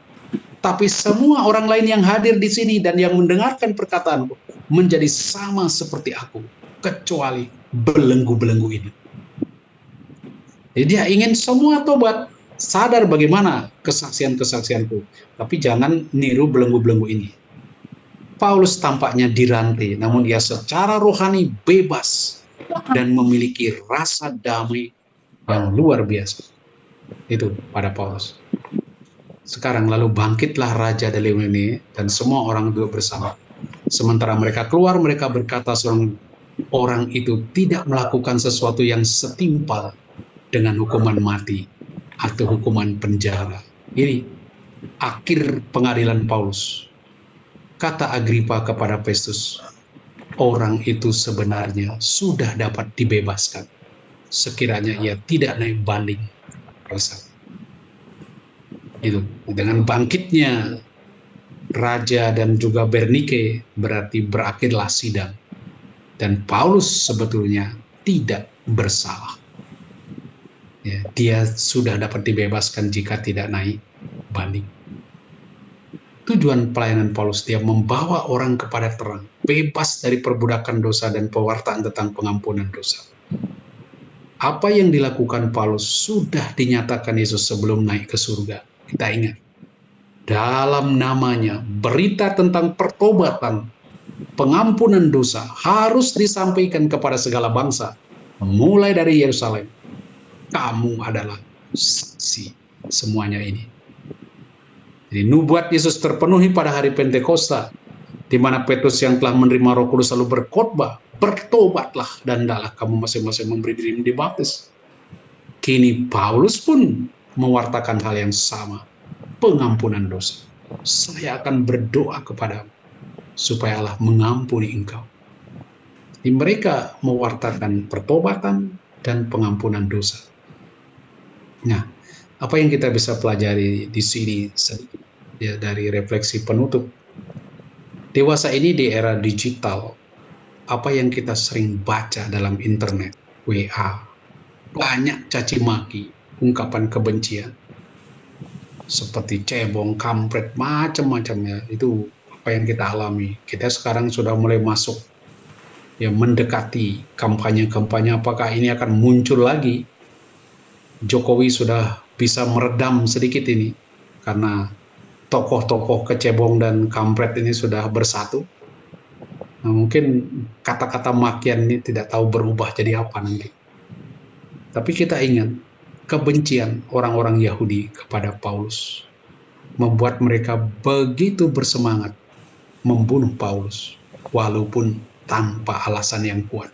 Speaker 1: Tapi semua orang lain yang hadir di sini dan yang mendengarkan perkataanku menjadi sama seperti aku, kecuali belenggu-belenggu ini. Jadi dia ingin semua tobat, sadar bagaimana kesaksian-kesaksianku, tapi jangan niru belenggu-belenggu ini. Paulus tampaknya dirantai, namun ia secara rohani bebas dan memiliki rasa damai yang luar biasa. Itu pada Paulus. Sekarang lalu bangkitlah Raja dari ini dan semua orang duduk bersama. Sementara mereka keluar, mereka berkata seorang orang itu tidak melakukan sesuatu yang setimpal dengan hukuman mati atau hukuman penjara. Ini akhir pengadilan Paulus. Kata Agripa kepada Festus, orang itu sebenarnya sudah dapat dibebaskan sekiranya ia tidak naik banding. Itu dengan bangkitnya Raja dan juga Bernike berarti berakhirlah sidang dan Paulus sebetulnya tidak bersalah. Ya, dia sudah dapat dibebaskan jika tidak naik banding. Tujuan pelayanan Paulus, dia membawa orang kepada terang, bebas dari perbudakan dosa dan pewartaan tentang pengampunan dosa. Apa yang dilakukan Paulus sudah dinyatakan Yesus sebelum naik ke surga. Kita ingat, dalam namanya berita tentang pertobatan, pengampunan dosa harus disampaikan kepada segala bangsa, mulai dari Yerusalem. Kamu adalah saksi semuanya ini. Jadi nubuat Yesus terpenuhi pada hari Pentakosta, di mana Petrus yang telah menerima Roh Kudus lalu berkhotbah, bertobatlah dan hendaklah kamu masing-masing memberi diri dibaptis. Kini Paulus pun mewartakan hal yang sama, pengampunan dosa. Saya akan berdoa kepadamu supaya Allah mengampuni engkau. Jadi mereka mewartakan pertobatan dan pengampunan dosa. Nah, apa yang kita bisa pelajari di sini ya, dari refleksi penutup? Dewasa ini di era digital, apa yang kita sering baca dalam internet, WA, banyak caci maki, ungkapan kebencian, seperti cebong, kampret, macam-macamnya. Itu apa yang kita alami. Kita sekarang sudah mulai masuk, ya, mendekati kampanye-kampanye. Apakah ini akan muncul lagi? Jokowi sudah bisa meredam sedikit ini karena tokoh-tokoh kecebong dan kampret ini sudah bersatu. Nah, mungkin kata-kata makian ini tidak tahu berubah jadi apa nanti. Tapi kita ingat, kebencian orang-orang Yahudi kepada Paulus membuat mereka begitu bersemangat membunuh Paulus walaupun tanpa alasan yang kuat.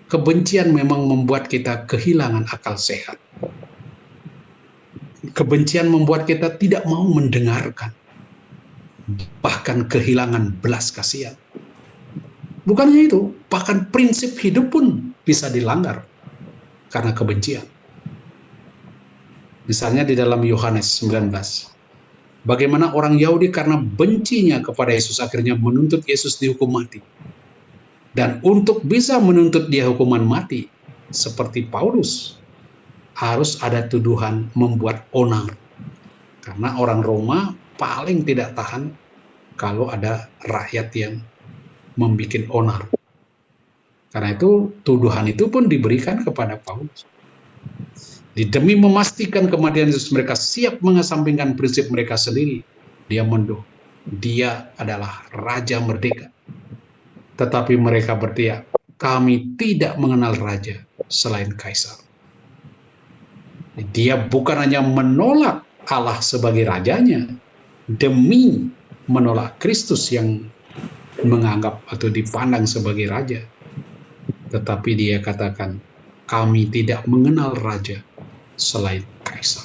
Speaker 1: Kebencian memang membuat kita kehilangan akal sehat. Kebencian membuat kita tidak mau mendengarkan, bahkan kehilangan belas kasihan. Bukannya itu, bahkan prinsip hidup pun bisa dilanggar karena kebencian. Misalnya di dalam Yohanes 19, bagaimana orang Yahudi karena bencinya kepada Yesus akhirnya menuntut Yesus dihukum mati. Dan untuk bisa menuntut dia hukuman mati, seperti Paulus, harus ada tuduhan membuat onar. Karena orang Roma paling tidak tahan kalau ada rakyat yang membuat onar. Karena itu tuduhan itu pun diberikan kepada Paulus. Demi memastikan kematian Yesus, mereka siap mengesampingkan prinsip mereka sendiri. Dia menduh, dia adalah Raja Merdeka. Tetapi mereka berteriak, kami tidak mengenal raja selain Kaisar. Dia bukan hanya menolak Allah sebagai rajanya, demi menolak Kristus yang menganggap atau dipandang sebagai raja. Tetapi dia katakan, kami tidak mengenal raja selain Kaisar.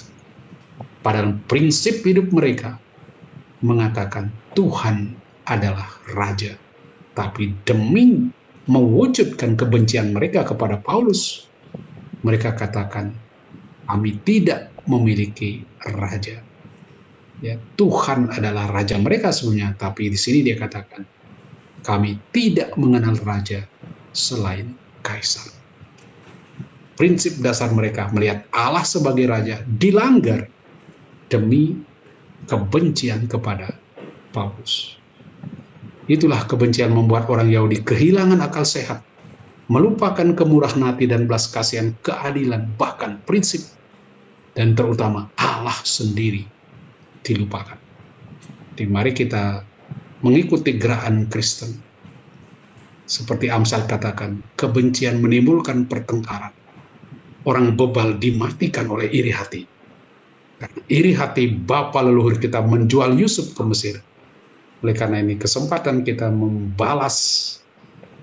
Speaker 1: Padahal prinsip hidup mereka mengatakan Tuhan adalah raja. Tapi demi mewujudkan kebencian mereka kepada Paulus, mereka katakan, kami tidak memiliki raja. Ya, Tuhan adalah raja mereka sebenarnya, tapi di sini dia katakan, kami tidak mengenal raja selain Kaisar. Prinsip dasar mereka melihat Allah sebagai raja dilanggar demi kebencian kepada Paulus. Itulah kebencian membuat orang Yahudi kehilangan akal sehat, melupakan kemurahan hati dan belas kasihan, keadilan, bahkan prinsip, dan terutama Allah sendiri dilupakan. Jadi mari kita mengikuti gerakan Kristen. Seperti Amsal katakan, kebencian menimbulkan pertengkaran. Orang bebal dimatikan oleh iri hati. Karena iri hati bapa leluhur kita menjual Yusuf ke Mesir. Oleh karena ini kesempatan kita membalas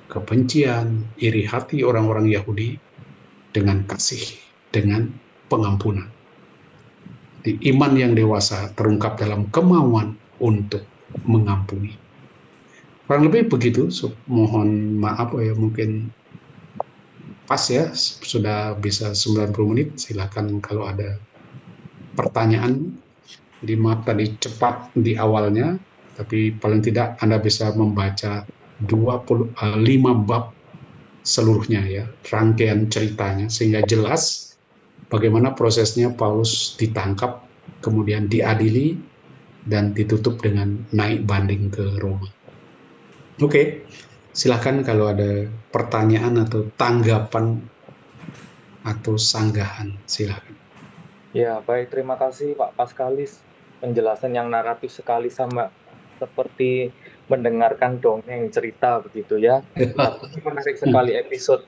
Speaker 1: kebencian, iri hati orang-orang Yahudi dengan kasih, dengan pengampunan. Di iman yang dewasa terungkap dalam kemauan untuk mengampuni. Kurang lebih begitu, mohon maaf ya, mungkin pas ya, sudah bisa 90 menit, silakan kalau ada pertanyaan. Jadi maaf tadi cepat di awalnya, tapi paling tidak Anda bisa membaca 25 bab seluruhnya ya, rangkaian ceritanya, sehingga jelas bagaimana prosesnya Paulus ditangkap, kemudian diadili, dan ditutup dengan naik banding ke Roma. Oke, silakan kalau ada pertanyaan atau tanggapan atau sanggahan, silakan.
Speaker 2: Ya, baik. Terima kasih Pak Paskalis. Penjelasan yang naratif sekali, sama seperti mendengarkan dongeng cerita begitu ya. Tapi menarik sekali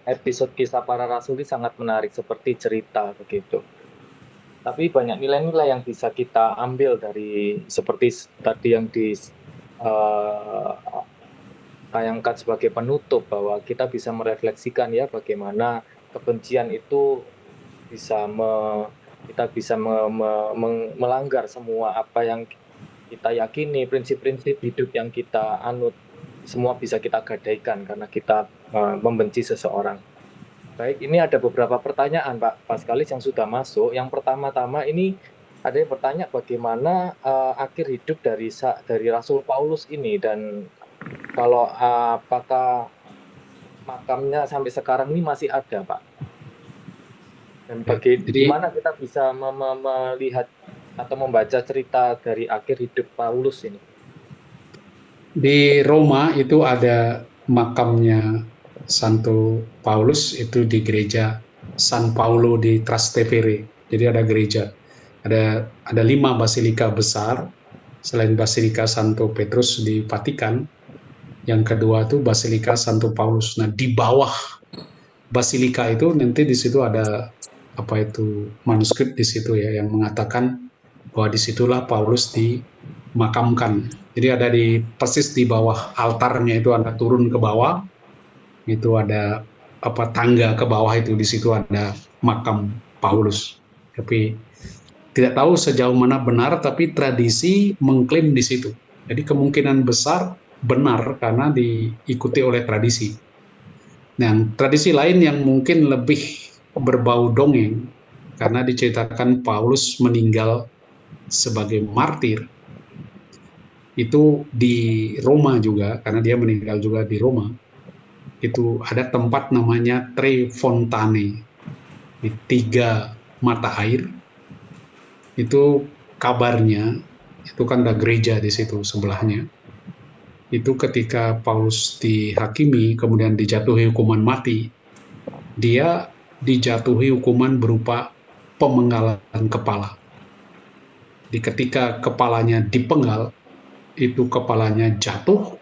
Speaker 2: episode kisah para rasul ini, sangat menarik seperti cerita begitu. Tapi banyak nilai-nilai yang bisa kita ambil dari seperti tadi yang ditayangkan sebagai penutup, bahwa kita bisa merefleksikan ya bagaimana kebencian itu bisa kita bisa melanggar semua apa yang kita yakini, prinsip-prinsip hidup yang kita anut, semua bisa kita gadaikan karena kita membenci seseorang. Baik, ini ada beberapa pertanyaan Pak Paskalis yang sudah masuk. Yang pertama-tama ini ada yang bertanya bagaimana akhir hidup dari Rasul Paulus ini, dan kalau apakah makamnya sampai sekarang ini masih ada Pak? Dan bagaimana kita bisa melihat atau membaca cerita dari akhir hidup Paulus ini?
Speaker 1: Di Roma itu ada makamnya Santo Paulus, itu di gereja San Paolo di Trastevere. Jadi ada gereja, ada 5 basilika besar, selain Basilika Santo Petrus di Vatikan. Yang kedua itu Basilika Santo Paulus. Nah, di bawah basilika itu nanti di situ ada manuskrip di situ ya, yang mengatakan bahwa disitulah Paulus dimakamkan. Jadi ada persis di bawah altarnya itu, ada turun ke bawah, itu ada tangga ke bawah, itu di situ ada makam Paulus. Tapi tidak tahu sejauh mana benar, tapi tradisi mengklaim di situ. Jadi kemungkinan besar benar karena diikuti oleh tradisi. Nah, tradisi lain yang mungkin lebih berbau dongeng, karena diceritakan Paulus meninggal sebagai martir itu di Roma juga, karena dia meninggal juga di Roma. Itu ada tempat namanya Tre Fontane, di 3 mata air. Itu kabarnya, itu kan ada gereja di situ sebelahnya. Itu ketika Paulus dihakimi kemudian dijatuhi hukuman mati, dia dijatuhi hukuman berupa pemenggalan kepala. Di ketika kepalanya dipenggal, itu kepalanya jatuh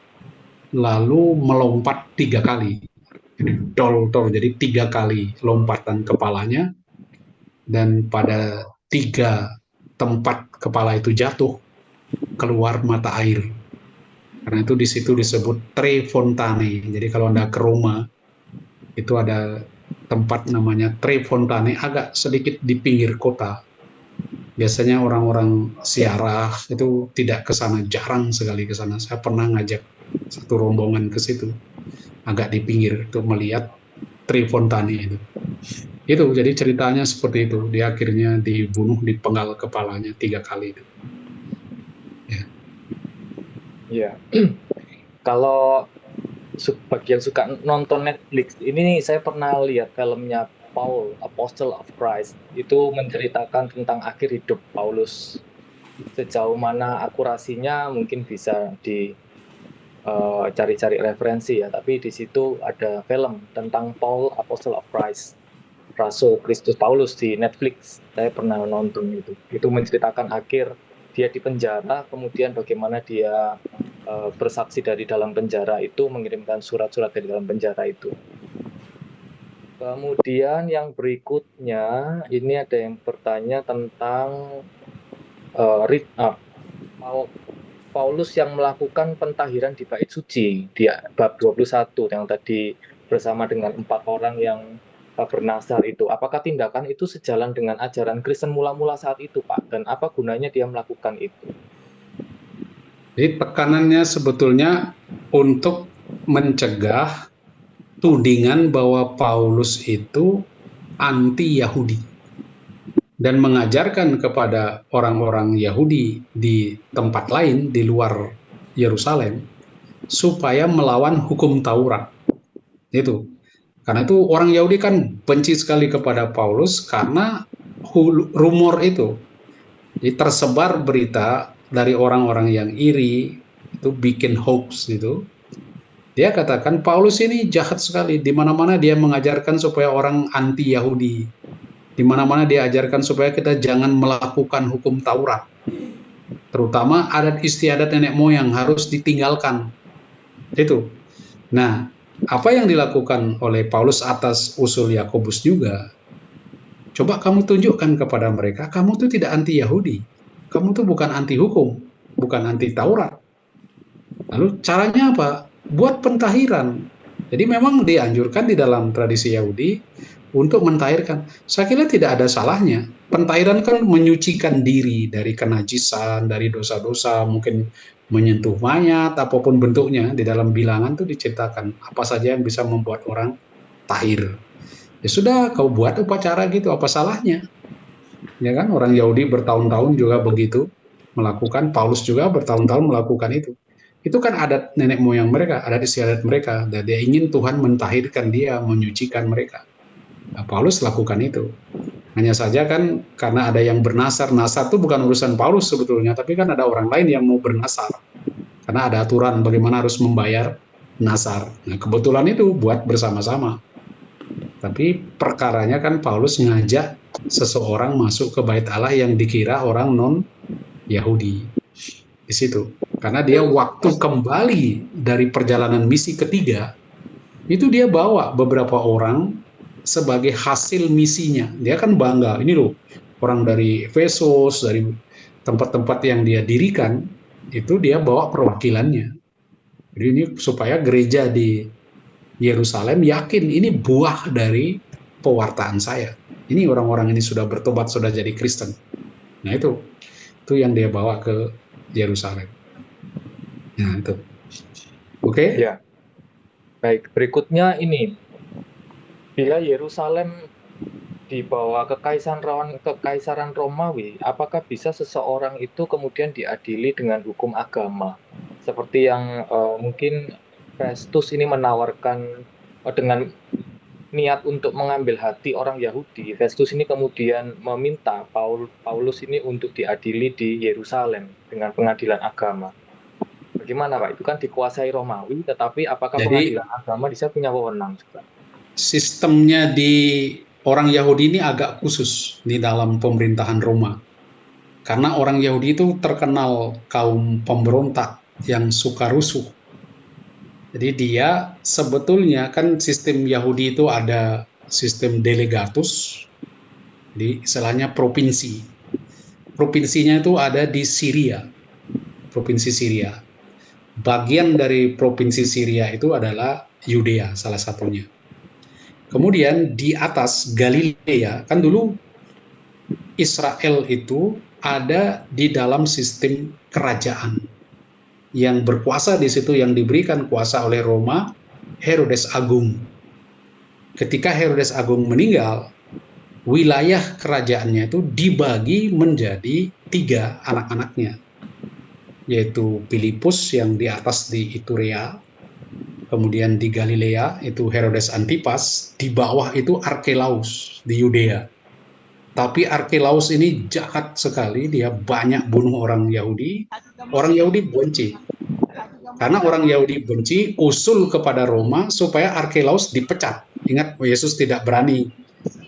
Speaker 1: lalu melompat 3 kali. Jadi jadi 3 kali lompatan kepalanya, dan pada 3 tempat kepala itu jatuh, keluar mata air. Karena itu di situ disebut Tre Fontane. Jadi kalau Anda ke Roma, itu ada tempat namanya Tre Fontane, agak sedikit di pinggir kota. Biasanya orang-orang ziarah itu tidak ke sana, jarang sekali ke sana. Saya pernah ngajak satu rombongan ke situ, agak di pinggir, untuk melihat Tre Fontane itu. Itu jadi ceritanya seperti itu. Dia akhirnya dibunuh, dipenggal kepalanya 3 kali itu.
Speaker 2: Ya. Kalau bagian suka nonton Netflix, ini saya pernah lihat filmnya Paul, Apostle of Christ. Itu menceritakan tentang akhir hidup Paulus. Sejauh mana akurasinya mungkin bisa cari-cari referensi ya, tapi di situ ada film tentang Paul Apostle of Christ, Rasul Kristus Paulus di Netflix. Saya pernah nonton itu. Itu menceritakan akhir dia di penjara, kemudian bagaimana dia bersaksi dari dalam penjara itu, mengirimkan surat-surat dari dalam penjara itu. Kemudian yang berikutnya, ini ada yang bertanya tentang Paulus yang melakukan pentahiran di bait suci di bab 21 yang tadi bersama dengan 4 orang yang bernasar itu. Apakah tindakan itu sejalan dengan ajaran Kristen mula-mula saat itu, Pak? Dan apa gunanya dia melakukan itu?
Speaker 1: Jadi tekanannya sebetulnya untuk mencegah tudingan bahwa Paulus itu anti-Yahudi dan mengajarkan kepada orang-orang Yahudi di tempat lain di luar Yerusalem supaya melawan hukum Taurat. Itu. Karena itu orang Yahudi kan benci sekali kepada Paulus karena rumor itu. Jadi tersebar berita dari orang-orang yang iri, itu bikin hoax gitu. Dia katakan Paulus ini jahat sekali, di mana-mana dia mengajarkan supaya orang anti Yahudi. Di mana-mana dia ajarkan supaya kita jangan melakukan hukum Taurat. Terutama adat istiadat nenek moyang harus ditinggalkan. Itu. Nah, apa yang dilakukan oleh Paulus atas usul Yakobus juga, coba kamu tunjukkan kepada mereka, kamu tuh tidak anti Yahudi. Kamu tuh bukan anti hukum, bukan anti Taurat. Lalu caranya apa? Buat pentahiran. Jadi memang dianjurkan di dalam tradisi Yahudi untuk mentahirkan. Saya kira tidak ada salahnya. Pentahiran kan menyucikan diri dari kenajisan, dari dosa-dosa, mungkin menyentuh mayat, apapun bentuknya. Di dalam bilangan itu diceritakan apa saja yang bisa membuat orang tahir. Ya sudah, kau buat upacara gitu, apa salahnya? Ya kan, orang Yahudi bertahun-tahun juga begitu melakukan, Paulus juga bertahun-tahun melakukan itu. Itu kan adat nenek moyang mereka, adat istiadat mereka, dan dia ingin Tuhan mentahirkan dia, menyucikan mereka. Nah, Paulus lakukan itu. Hanya saja kan karena ada yang bernasar, nasar itu bukan urusan Paulus sebetulnya, tapi kan ada orang lain yang mau bernasar. Karena ada aturan bagaimana harus membayar nasar. Nah, kebetulan itu buat bersama-sama. Tapi perkaranya kan Paulus ngajak seseorang masuk ke bait Allah yang dikira orang non-Yahudi. Di situ. Karena dia waktu kembali dari perjalanan misi ketiga, itu dia bawa beberapa orang sebagai hasil misinya. Dia kan bangga, ini loh, orang dari Efesus, dari tempat-tempat yang dia dirikan, itu dia bawa perwakilannya. Jadi ini supaya gereja di Yerusalem yakin ini buah dari pewartaan saya. Ini orang-orang ini sudah bertobat, sudah jadi Kristen. Nah itu yang dia bawa ke Yerusalem. Nah itu. Oke?
Speaker 2: Ya. Baik, berikutnya ini. Bila Yerusalem dibawa ke Kekaisaran Romawi, apakah bisa seseorang itu kemudian diadili dengan hukum agama? Seperti yang mungkin Festus ini menawarkan dengan niat untuk mengambil hati orang Yahudi. Festus ini kemudian meminta Paulus ini untuk diadili di Yerusalem dengan pengadilan agama. Bagaimana Pak? Itu kan dikuasai Romawi, tetapi apakah pengadilan agama di sana punya wewenang juga?
Speaker 1: Sistemnya di orang Yahudi ini agak khusus di dalam pemerintahan Roma. Karena orang Yahudi itu terkenal kaum pemberontak yang suka rusuh. Jadi dia sebetulnya kan sistem Yahudi itu ada sistem delegatus, di istilahnya provinsi. Provinsinya itu ada di Syria, provinsi Syria. Bagian dari provinsi Syria itu adalah Yudea salah satunya. Kemudian di atas Galilea, kan dulu Israel itu ada di dalam sistem kerajaan. Yang berkuasa di situ, yang diberikan kuasa oleh Roma, Herodes Agung. Ketika Herodes Agung meninggal, wilayah kerajaannya itu dibagi menjadi 3 anak-anaknya, yaitu Filipus yang di atas di Iturea, kemudian di Galilea itu Herodes Antipas, di bawah itu Arkelaus di Yudea. Tapi Arkelaus ini jahat sekali, dia banyak bunuh orang Yahudi. Orang Yahudi benci. Karena orang Yahudi benci, usul kepada Roma supaya Arkelaus dipecat. Ingat, Yesus tidak berani,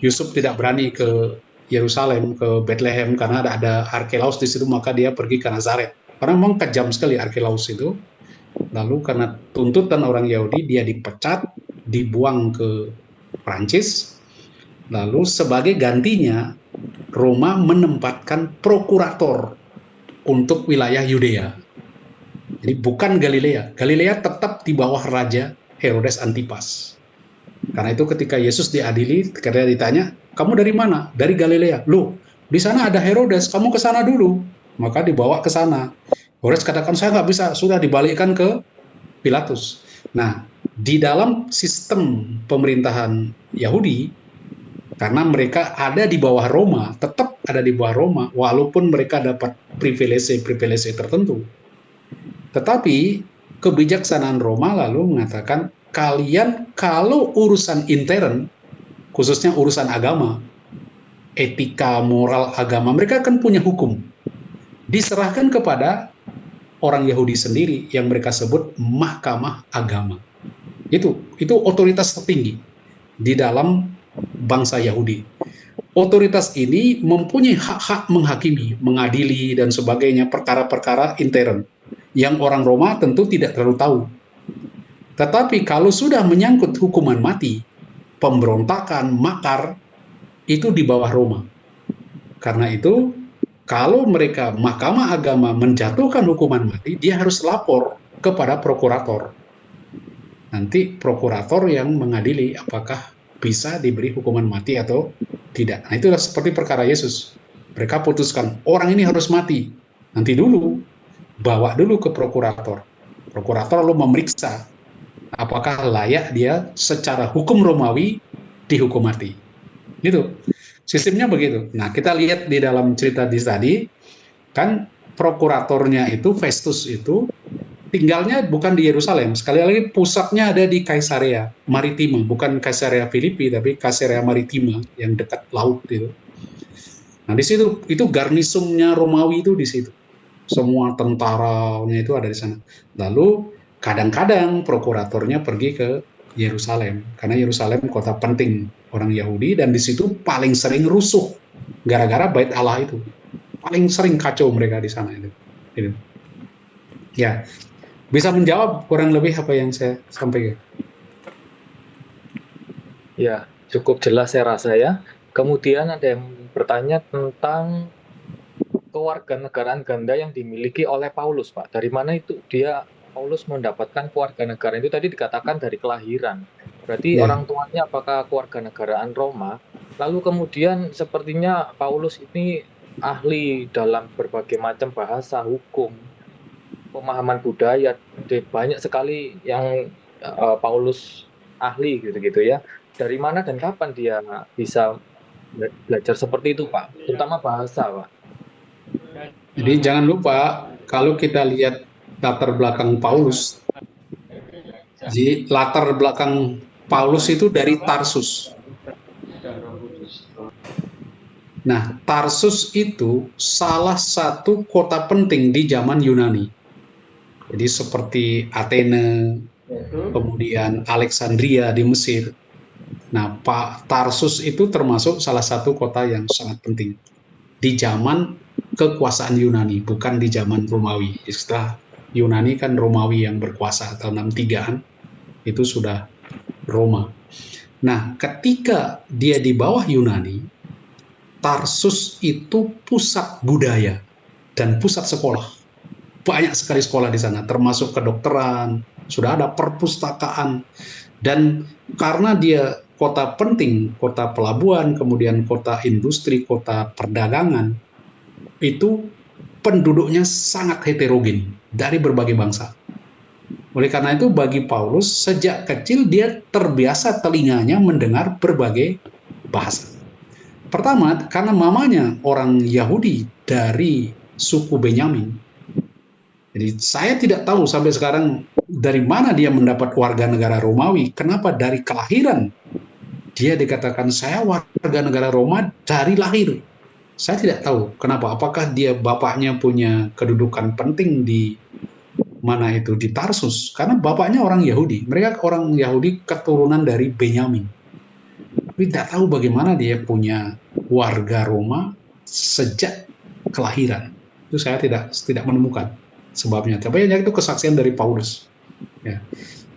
Speaker 1: Yusuf tidak berani ke Yerusalem, ke Bethlehem, karena ada Arkelaus di situ, maka dia pergi ke Nazaret. Karena memang kejam sekali Arkelaus itu. Lalu karena tuntutan orang Yahudi, dia dipecat, dibuang ke Prancis. Lalu sebagai gantinya, Roma menempatkan prokurator untuk wilayah Yudea. Jadi bukan Galilea. Galilea tetap di bawah Raja Herodes Antipas. Karena itu ketika Yesus diadili, ketika ditanya, kamu dari mana? Dari Galilea. Loh, di sana ada Herodes, kamu ke sana dulu. Maka dibawa ke sana. Herodes katakan, saya nggak bisa, sudah dibalikkan ke Pilatus. Nah, di dalam sistem pemerintahan Yahudi, karena mereka ada di bawah Roma, tetap ada di bawah Roma, walaupun mereka dapat privilege tertentu. Tetapi kebijaksanaan Roma lalu mengatakan, kalian kalau urusan intern, khususnya urusan agama, etika, moral agama, mereka kan punya hukum. Diserahkan kepada orang Yahudi sendiri yang mereka sebut mahkamah agama. Itu otoritas tertinggi di dalam bangsa Yahudi. Otoritas ini mempunyai hak-hak menghakimi, mengadili, dan sebagainya perkara-perkara intern yang orang Roma tentu tidak terlalu tahu. Tetapi kalau sudah menyangkut hukuman mati, pemberontakan, makar, itu di bawah Roma. Karena itu, kalau mereka mahkamah agama menjatuhkan hukuman mati, dia harus lapor kepada prokurator. Nanti prokurator yang mengadili apakah bisa diberi hukuman mati atau tidak. Nah, itulah seperti perkara Yesus. Mereka putuskan, orang ini harus mati. Nanti dulu, bawa dulu ke prokurator. Prokurator lalu memeriksa apakah layak dia secara hukum Romawi dihukum mati. Gitu. Sistemnya begitu. Nah, kita lihat di dalam cerita di tadi, kan prokuratornya itu, Festus itu, tinggalnya bukan di Yerusalem. Sekali lagi pusatnya ada di Kaisarea Maritima, bukan Kaisarea Filipi, tapi Kaisarea Maritima yang dekat laut itu. Nah, di situ itu garnisumnya Romawi itu di situ. Semua tentaranya itu ada di sana. Lalu kadang-kadang prokuratornya pergi ke Yerusalem, karena Yerusalem kota penting orang Yahudi, dan di situ paling sering rusuh gara-gara Bait Allah itu. Paling sering kacau mereka di sana itu. Gitu. Ya. Bisa menjawab kurang lebih apa yang saya sampaikan?
Speaker 2: Ya, cukup jelas saya rasa ya. Kemudian ada yang bertanya tentang kewarganegaraan ganda yang dimiliki oleh Paulus, Pak. Dari mana itu Paulus mendapatkan kewarganegaraan itu? Tadi dikatakan dari kelahiran. Berarti orang tuanya apakah kewarganegaraan Roma? Lalu kemudian sepertinya Paulus ini ahli dalam berbagai macam bahasa, hukum, pemahaman budaya, banyak sekali yang Paulus ahli gitu ya. Dari mana dan kapan dia bisa belajar seperti itu, Pak? Terutama bahasa, Pak.
Speaker 1: Jadi jangan lupa, kalau kita lihat latar belakang Paulus, jadi latar belakang Paulus itu dari Tarsus. Nah, Tarsus itu salah satu kota penting di zaman Yunani. Jadi seperti Athena, kemudian Alexandria di Mesir. Nah, Pak Tarsus itu termasuk salah satu kota yang sangat penting di zaman kekuasaan Yunani, bukan di zaman Romawi. Setelah Yunani kan Romawi yang berkuasa tahun 63-an, itu sudah Roma. Nah, ketika dia di bawah Yunani, Tarsus itu pusat budaya dan pusat sekolah. Banyak sekali sekolah di sana, termasuk kedokteran, sudah ada perpustakaan. Dan karena dia kota penting, kota pelabuhan, kemudian kota industri, kota perdagangan, itu penduduknya sangat heterogen dari berbagai bangsa. Oleh karena itu bagi Paulus, sejak kecil dia terbiasa telinganya mendengar berbagai bahasa. Pertama, karena mamanya orang Yahudi dari suku Benyamin. Jadi saya tidak tahu sampai sekarang dari mana dia mendapat warga negara Romawi. Kenapa dari kelahiran dia dikatakan saya warga negara Roma dari lahir. Saya tidak tahu kenapa, apakah dia bapaknya punya kedudukan penting di mana itu, di Tarsus, karena bapaknya orang Yahudi, mereka orang Yahudi keturunan dari Benyamin. Tapi tidak tahu bagaimana dia punya warga Roma sejak kelahiran. Itu saya tidak menemukan sebabnya. Tapi itu kesaksian dari Paulus. Ya.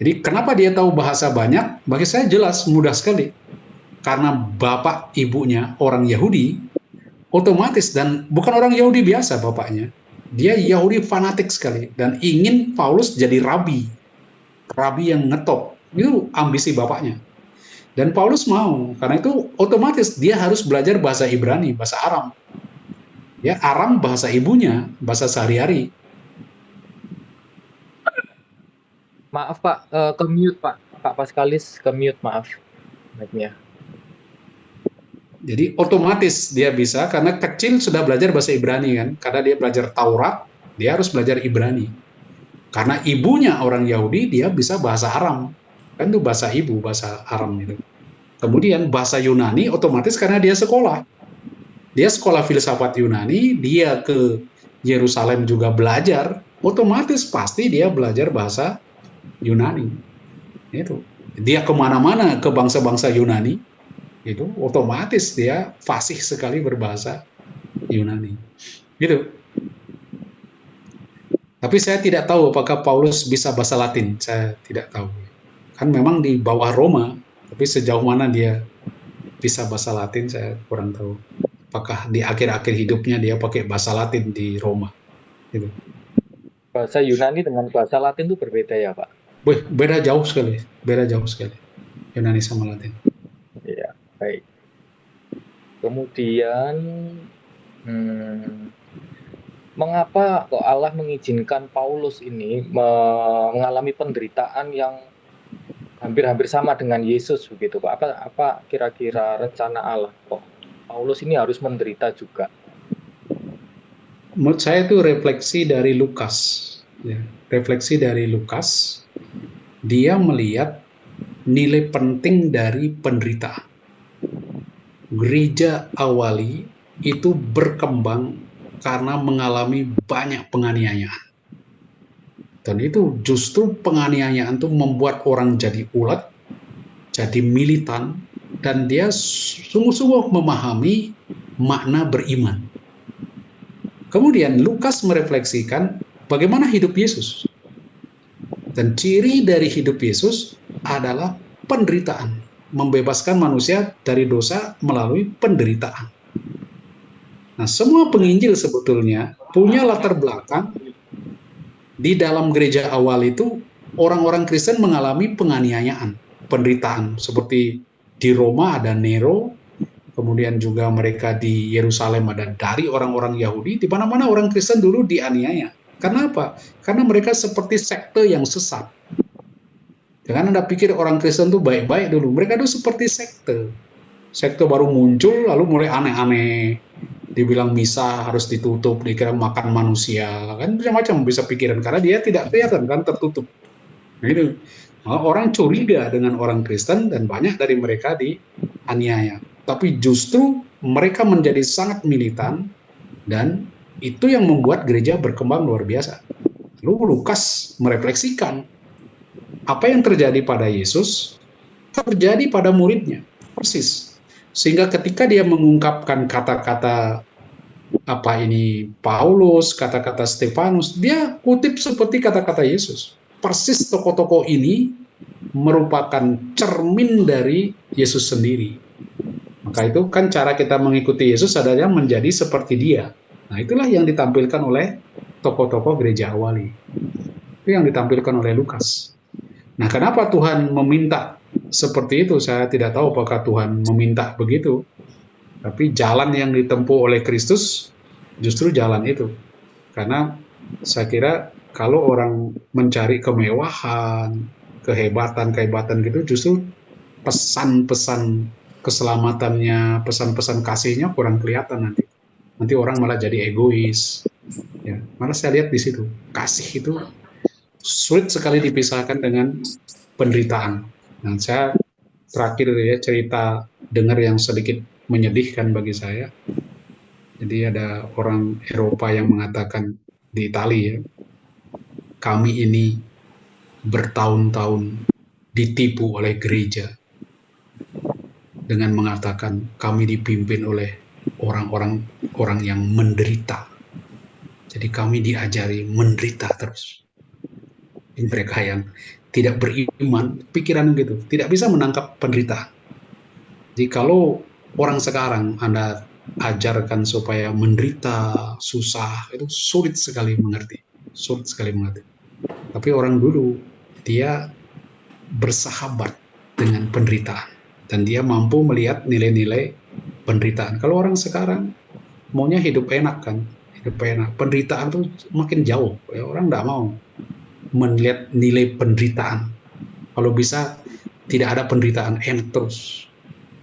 Speaker 1: Jadi kenapa dia tahu bahasa banyak? Bagi saya jelas, mudah sekali. Karena bapak ibunya orang Yahudi, otomatis, dan bukan orang Yahudi biasa bapaknya. Dia Yahudi fanatik sekali dan ingin Paulus jadi rabi yang ngetop. Itu ambisi bapaknya. Dan Paulus mau, karena itu otomatis dia harus belajar bahasa Ibrani, bahasa Aram. Ya, Aram bahasa ibunya, bahasa sehari-hari.
Speaker 2: Maaf Pak, ke mute Pak. Pak Paskalis ke mute, maaf. Mic-nya.
Speaker 1: Jadi otomatis dia bisa, karena kecil sudah belajar bahasa Ibrani kan, karena dia belajar Taurat, dia harus belajar Ibrani. Karena ibunya orang Yahudi, dia bisa bahasa Aram, kan itu bahasa ibu, bahasa Aram itu. Kemudian bahasa Yunani otomatis karena dia sekolah filsafat Yunani, dia ke Yerusalem juga belajar, otomatis pasti dia belajar bahasa Yunani. Itu dia kemana-mana ke bangsa-bangsa Yunani, itu otomatis dia fasih sekali berbahasa Yunani. Gitu. Tapi saya tidak tahu apakah Paulus bisa bahasa Latin, saya tidak tahu. Kan memang di bawah Roma, tapi sejauh mana dia bisa bahasa Latin saya kurang tahu. Apakah di akhir-akhir hidupnya dia pakai bahasa Latin di Roma? Gitu.
Speaker 2: Bahasa Yunani dengan bahasa Latin itu berbeda ya Pak?
Speaker 1: Beda jauh sekali, Yunani sama Latin.
Speaker 2: Iya, baik. Kemudian, mengapa kok Allah mengizinkan Paulus ini mengalami penderitaan yang hampir-hampir sama dengan Yesus begitu Pak? Apa kira-kira rencana Allah kok Paulus ini harus menderita juga?
Speaker 1: Menurut saya itu refleksi dari Lukas. Ya, refleksi dari Lukas, dia melihat nilai penting dari penderitaan. Gereja awali itu berkembang karena mengalami banyak penganiayaan. Dan itu justru penganiayaan itu membuat orang jadi ulet, jadi militan, dan dia sungguh-sungguh memahami makna beriman. Kemudian Lukas merefleksikan bagaimana hidup Yesus. Dan ciri dari hidup Yesus adalah penderitaan, membebaskan manusia dari dosa melalui penderitaan. Nah, semua penginjil sebetulnya punya latar belakang di dalam gereja awal itu, orang-orang Kristen mengalami penganiayaan, penderitaan, seperti di Roma ada Nero, kemudian juga mereka di Yerusalem ada dari orang-orang Yahudi, di mana-mana orang Kristen dulu dianiaya. Karena apa? Karena mereka seperti sekte yang sesat. Jangan Anda pikir orang Kristen itu baik-baik dulu. Mereka itu seperti sekte. Sekte baru muncul, lalu mulai aneh-aneh. Dibilang misa harus ditutup, dikira makan manusia. Kan macam-macam bisa pikiran. Karena dia tidak kelihatan, kan tertutup. Nah, itu. Orang curiga dengan orang Kristen dan banyak dari mereka dianiaya. Tapi justru mereka menjadi sangat militan dan itu yang membuat gereja berkembang luar biasa. Lalu Lukas merefleksikan apa yang terjadi pada Yesus terjadi pada muridnya, persis. Sehingga ketika dia mengungkapkan kata-kata Paulus, kata-kata Stefanus, dia kutip seperti kata-kata Yesus. Persis tokoh-tokoh ini merupakan cermin dari Yesus sendiri. Maka itu kan cara kita mengikuti Yesus adalah menjadi seperti dia. Nah, itulah yang ditampilkan oleh tokoh-tokoh gereja awali. Itu yang ditampilkan oleh Lukas. Nah, kenapa Tuhan meminta seperti itu? Saya tidak tahu apakah Tuhan meminta begitu. Tapi jalan yang ditempuh oleh Kristus justru jalan itu. Karena saya kira kalau orang mencari kemewahan, kehebatan gitu, justru pesan-pesan keselamatannya, pesan-pesan kasihnya kurang kelihatan nanti. Nanti orang malah jadi egois. Ya, malah saya lihat di situ, kasih itu sulit sekali dipisahkan dengan penderitaan. Nah, saya terakhir ya, cerita dengar yang sedikit menyedihkan bagi saya. Jadi ada orang Eropa yang mengatakan di Italia, kami ini bertahun-tahun ditipu oleh gereja dengan mengatakan kami dipimpin oleh orang yang menderita. Jadi kami diajari menderita terus. Mereka yang tidak beriman, pikiran gitu, tidak bisa menangkap penderitaan. Jadi kalau orang sekarang Anda ajarkan supaya menderita, susah, itu sulit sekali mengerti. Sulit sekali mengerti. Tapi orang dulu, dia bersahabat dengan penderitaan. Dan dia mampu melihat nilai-nilai penderitaan. Kalau orang sekarang, maunya hidup enak kan. Hidup enak. Penderitaan tuh makin jauh. Ya, orang nggak mau melihat nilai penderitaan. Kalau bisa, tidak ada penderitaan, enak terus.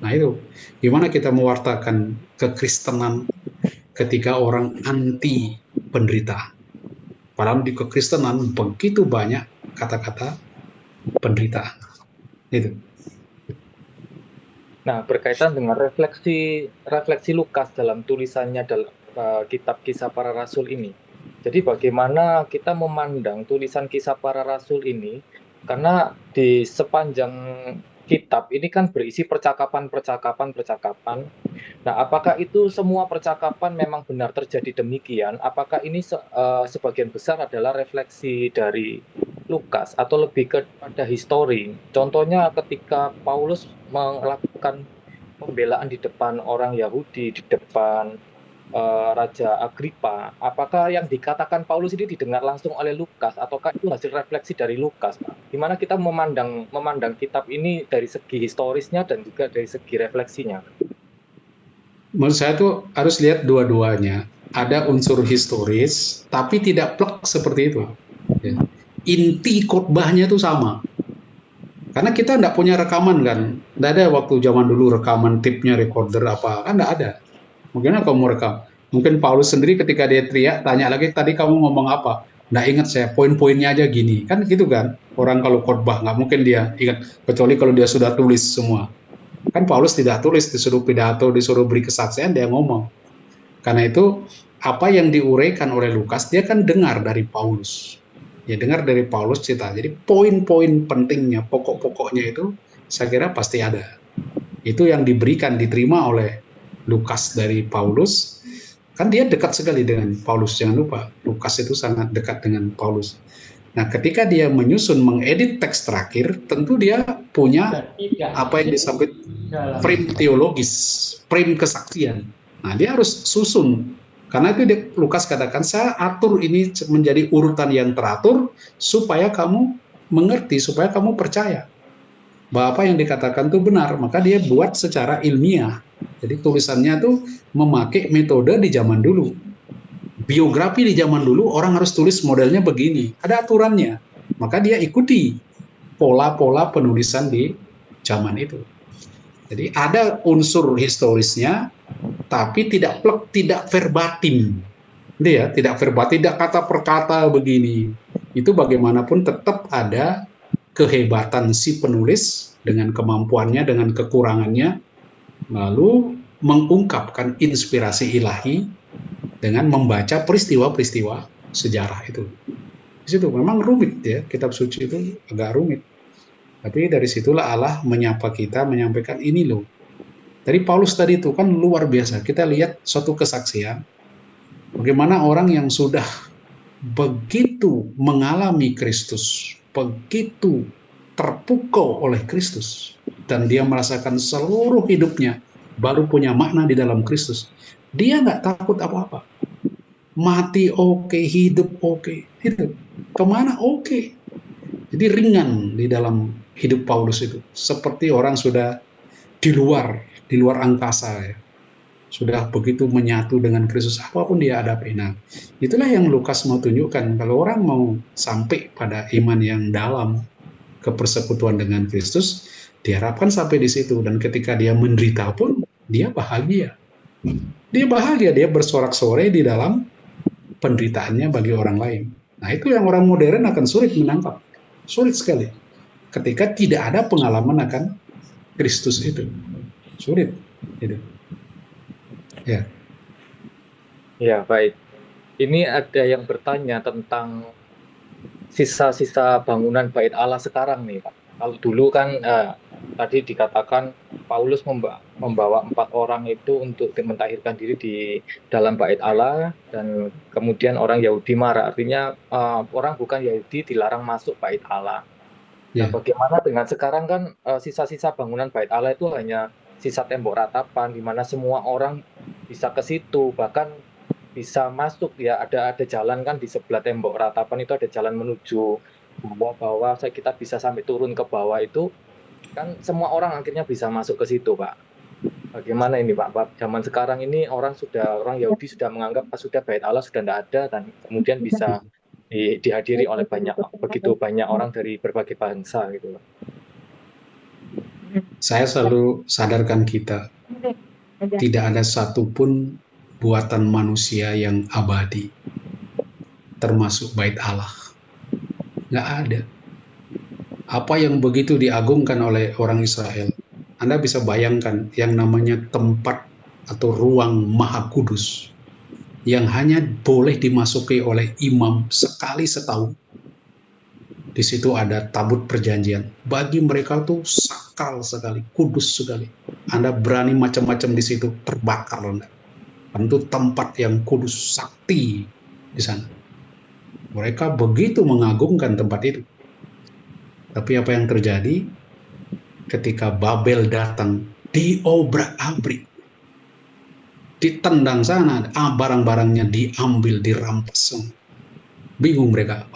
Speaker 1: Nah itu, gimana kita mewartakan kekristenan ketika orang anti penderitaan. Padahal di kekristenan begitu banyak kata-kata penderitaan. Itu.
Speaker 2: Nah, berkaitan dengan refleksi Lukas dalam tulisannya dalam kitab Kisah Para Rasul ini. Jadi bagaimana kita memandang tulisan Kisah Para Rasul ini, karena di sepanjang kitab ini kan berisi percakapan. Nah, apakah itu semua percakapan memang benar terjadi demikian? Apakah ini sebagian besar adalah refleksi dari Lukas atau lebih kepada histori? Contohnya ketika Paulus melakukan pembelaan di depan orang Yahudi, di depan Raja Agripa, apakah yang dikatakan Paulus ini didengar langsung oleh Lukas ataukah itu hasil refleksi dari Lukas, Pak? Gimana kita memandang kitab ini dari segi historisnya dan juga dari segi refleksinya?
Speaker 1: Menurut saya tuh harus lihat dua-duanya. Ada unsur historis, tapi tidak plek seperti itu. Ya. Inti khotbahnya tuh sama. Karena kita nggak punya rekaman kan. Nggak ada waktu zaman dulu rekaman tipnya, recorder apa. Kan nggak ada. Mungkin kamu rekam. Mungkin Paulus sendiri ketika dia teriak, tanya lagi, tadi kamu ngomong apa? Nggak ingat saya, poin-poinnya aja gini. Kan gitu kan. Orang kalau khotbah, nggak mungkin dia ingat. Kecuali kalau dia sudah tulis semua. Kan Paulus tidak tulis, disuruh pidato, disuruh beri kesaksian, dia ngomong. Karena itu, apa yang diuraikan oleh Lukas, dia kan dengar dari Paulus. Ya dengar dari Paulus cerita. Jadi poin-poin pentingnya, pokok-pokoknya itu, saya kira pasti ada. Itu yang diberikan, diterima oleh Lukas dari Paulus, kan dia dekat sekali dengan Paulus, jangan lupa Lukas itu sangat dekat dengan Paulus. Nah ketika dia menyusun, mengedit teks terakhir, tentu dia punya apa yang disebut frame teologis, frame kesaksian. Nah dia harus susun, karena itu Lukas katakan, saya atur ini menjadi urutan yang teratur supaya kamu mengerti, supaya kamu percaya bahwa apa yang dikatakan itu benar. Maka dia buat secara ilmiah. Jadi tulisannya tuh memakai metode di zaman dulu. Biografi di zaman dulu orang harus tulis modelnya begini, ada aturannya. Maka dia ikuti pola-pola penulisan di zaman itu. Jadi ada unsur historisnya, tapi tidak plek, tidak verbatim. Dia tidak verbatim, tidak kata per kata begini. Itu bagaimanapun tetap ada kehebatan si penulis dengan kemampuannya, dengan kekurangannya, lalu mengungkapkan inspirasi ilahi dengan membaca peristiwa-peristiwa sejarah itu. Di situ memang rumit ya, kitab suci itu agak rumit. Tapi dari situlah Allah menyapa kita, menyampaikan ini loh. Dari Paulus tadi itu kan luar biasa. Kita lihat suatu kesaksian, bagaimana orang yang sudah begitu mengalami Kristus, begitu terpukau oleh Kristus, dan dia merasakan seluruh hidupnya baru punya makna di dalam Kristus. Dia nggak takut apa-apa. Mati oke, hidup oke. Hidup kemana oke. Jadi ringan di dalam hidup Paulus itu. Seperti orang sudah di luar angkasa ya. Sudah begitu menyatu dengan Kristus, apapun dia hadapi. Nah, itulah yang Lukas mau tunjukkan. Kalau orang mau sampai pada iman yang dalam, ke persekutuan dengan Kristus, diharapkan sampai di situ. Dan ketika dia menderita pun, dia bahagia. Dia bahagia, dia bersorak-sorai di dalam penderitaannya bagi orang lain. Nah, itu yang orang modern akan sulit menangkap. Sulit sekali. Ketika tidak ada pengalaman akan Kristus itu. Sulit itu. Ya.
Speaker 2: Ya, baik. Ini ada yang bertanya tentang sisa-sisa bangunan Bait Allah sekarang nih, Pak. Kalau dulu kan tadi dikatakan Paulus membawa 4 orang itu untuk mentahirkan diri di dalam Bait Allah, dan kemudian orang Yahudi marah. Artinya orang bukan Yahudi dilarang masuk Bait Allah. Nah,
Speaker 1: Ya.
Speaker 2: bagaimana dengan sekarang kan sisa-sisa bangunan Bait Allah itu hanya sisa tembok ratapan di mana semua orang bisa ke situ, bahkan bisa masuk ya, ada jalan kan di sebelah tembok ratapan itu ada jalan menuju bawah-bawah, kita bisa sampai turun ke bawah itu kan semua orang akhirnya bisa masuk ke situ, Pak. Bagaimana ini, Pak? Zaman sekarang ini orang Yahudi sudah menganggap sudah Bait Allah sudah tidak ada, dan kemudian bisa dihadiri oleh begitu banyak orang dari berbagai bangsa gitu.
Speaker 1: Saya selalu sadarkan kita, tidak ada satupun buatan manusia yang abadi, termasuk Bait Allah. Nggak ada. Apa yang begitu diagungkan oleh orang Israel, Anda bisa bayangkan yang namanya tempat atau ruang maha kudus, yang hanya boleh dimasuki oleh imam sekali setahun. Di situ ada tabut perjanjian. Bagi mereka tuh sakral sekali, kudus sekali. Anda berani macam-macam di situ, terbakar Anda. Tentu tempat yang kudus, sakti di sana. Mereka begitu mengagungkan tempat itu. Tapi apa yang terjadi ketika Babel datang, diobrak-abrik, ditendang sana, barang-barangnya diambil, dirampas. Bingung mereka,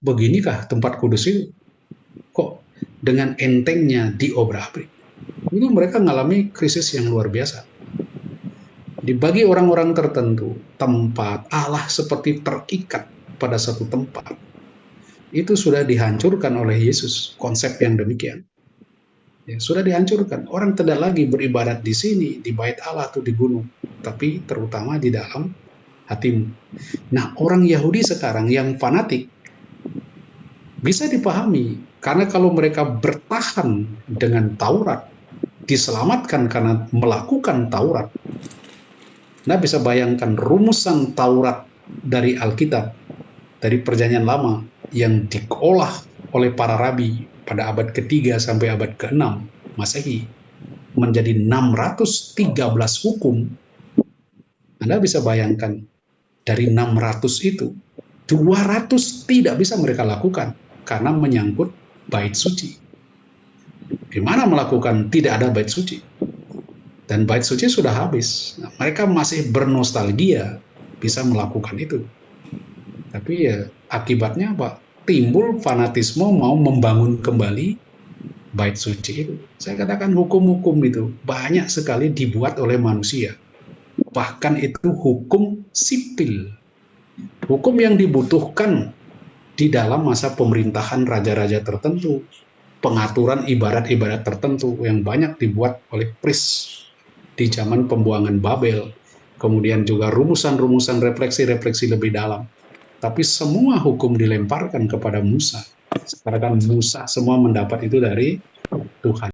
Speaker 1: beginikah tempat kudus itu? Kok dengan entengnya diobrak-abrik? Itu mereka mengalami krisis yang luar biasa. Dibagi orang-orang tertentu, tempat Allah seperti terikat pada satu tempat. Itu sudah dihancurkan oleh Yesus, konsep yang demikian. Ya, sudah dihancurkan. Orang tidak lagi beribadat di sini, di Bait Allah atau di gunung, tapi terutama di dalam hatimu. Nah, orang Yahudi sekarang yang fanatik bisa dipahami, karena kalau mereka bertahan dengan Taurat, diselamatkan karena melakukan Taurat. Nah, bisa bayangkan rumusan Taurat dari Alkitab, dari Perjanjian Lama yang diolah oleh para rabi pada abad ke-3 sampai abad ke-6 Masehi menjadi 613 hukum. Anda bisa bayangkan dari 600 itu 200 tidak bisa mereka lakukan karena menyangkut bait suci. Gimana melakukan? Tidak ada bait suci. Dan bait suci sudah habis. Nah, mereka masih bernostalgia bisa melakukan itu. Tapi ya akibatnya apa? Timbul fanatisme mau membangun kembali bait suci itu. Saya katakan hukum-hukum itu banyak sekali dibuat oleh manusia. Bahkan itu hukum sipil. Hukum yang dibutuhkan di dalam masa pemerintahan raja-raja tertentu. Pengaturan ibadat-ibadat tertentu yang banyak dibuat oleh Pris di zaman pembuangan Babel. Kemudian juga rumusan-rumusan refleksi-refleksi lebih dalam. Tapi semua hukum dilemparkan kepada Musa. Sekarang Musa semua mendapat itu dari Tuhan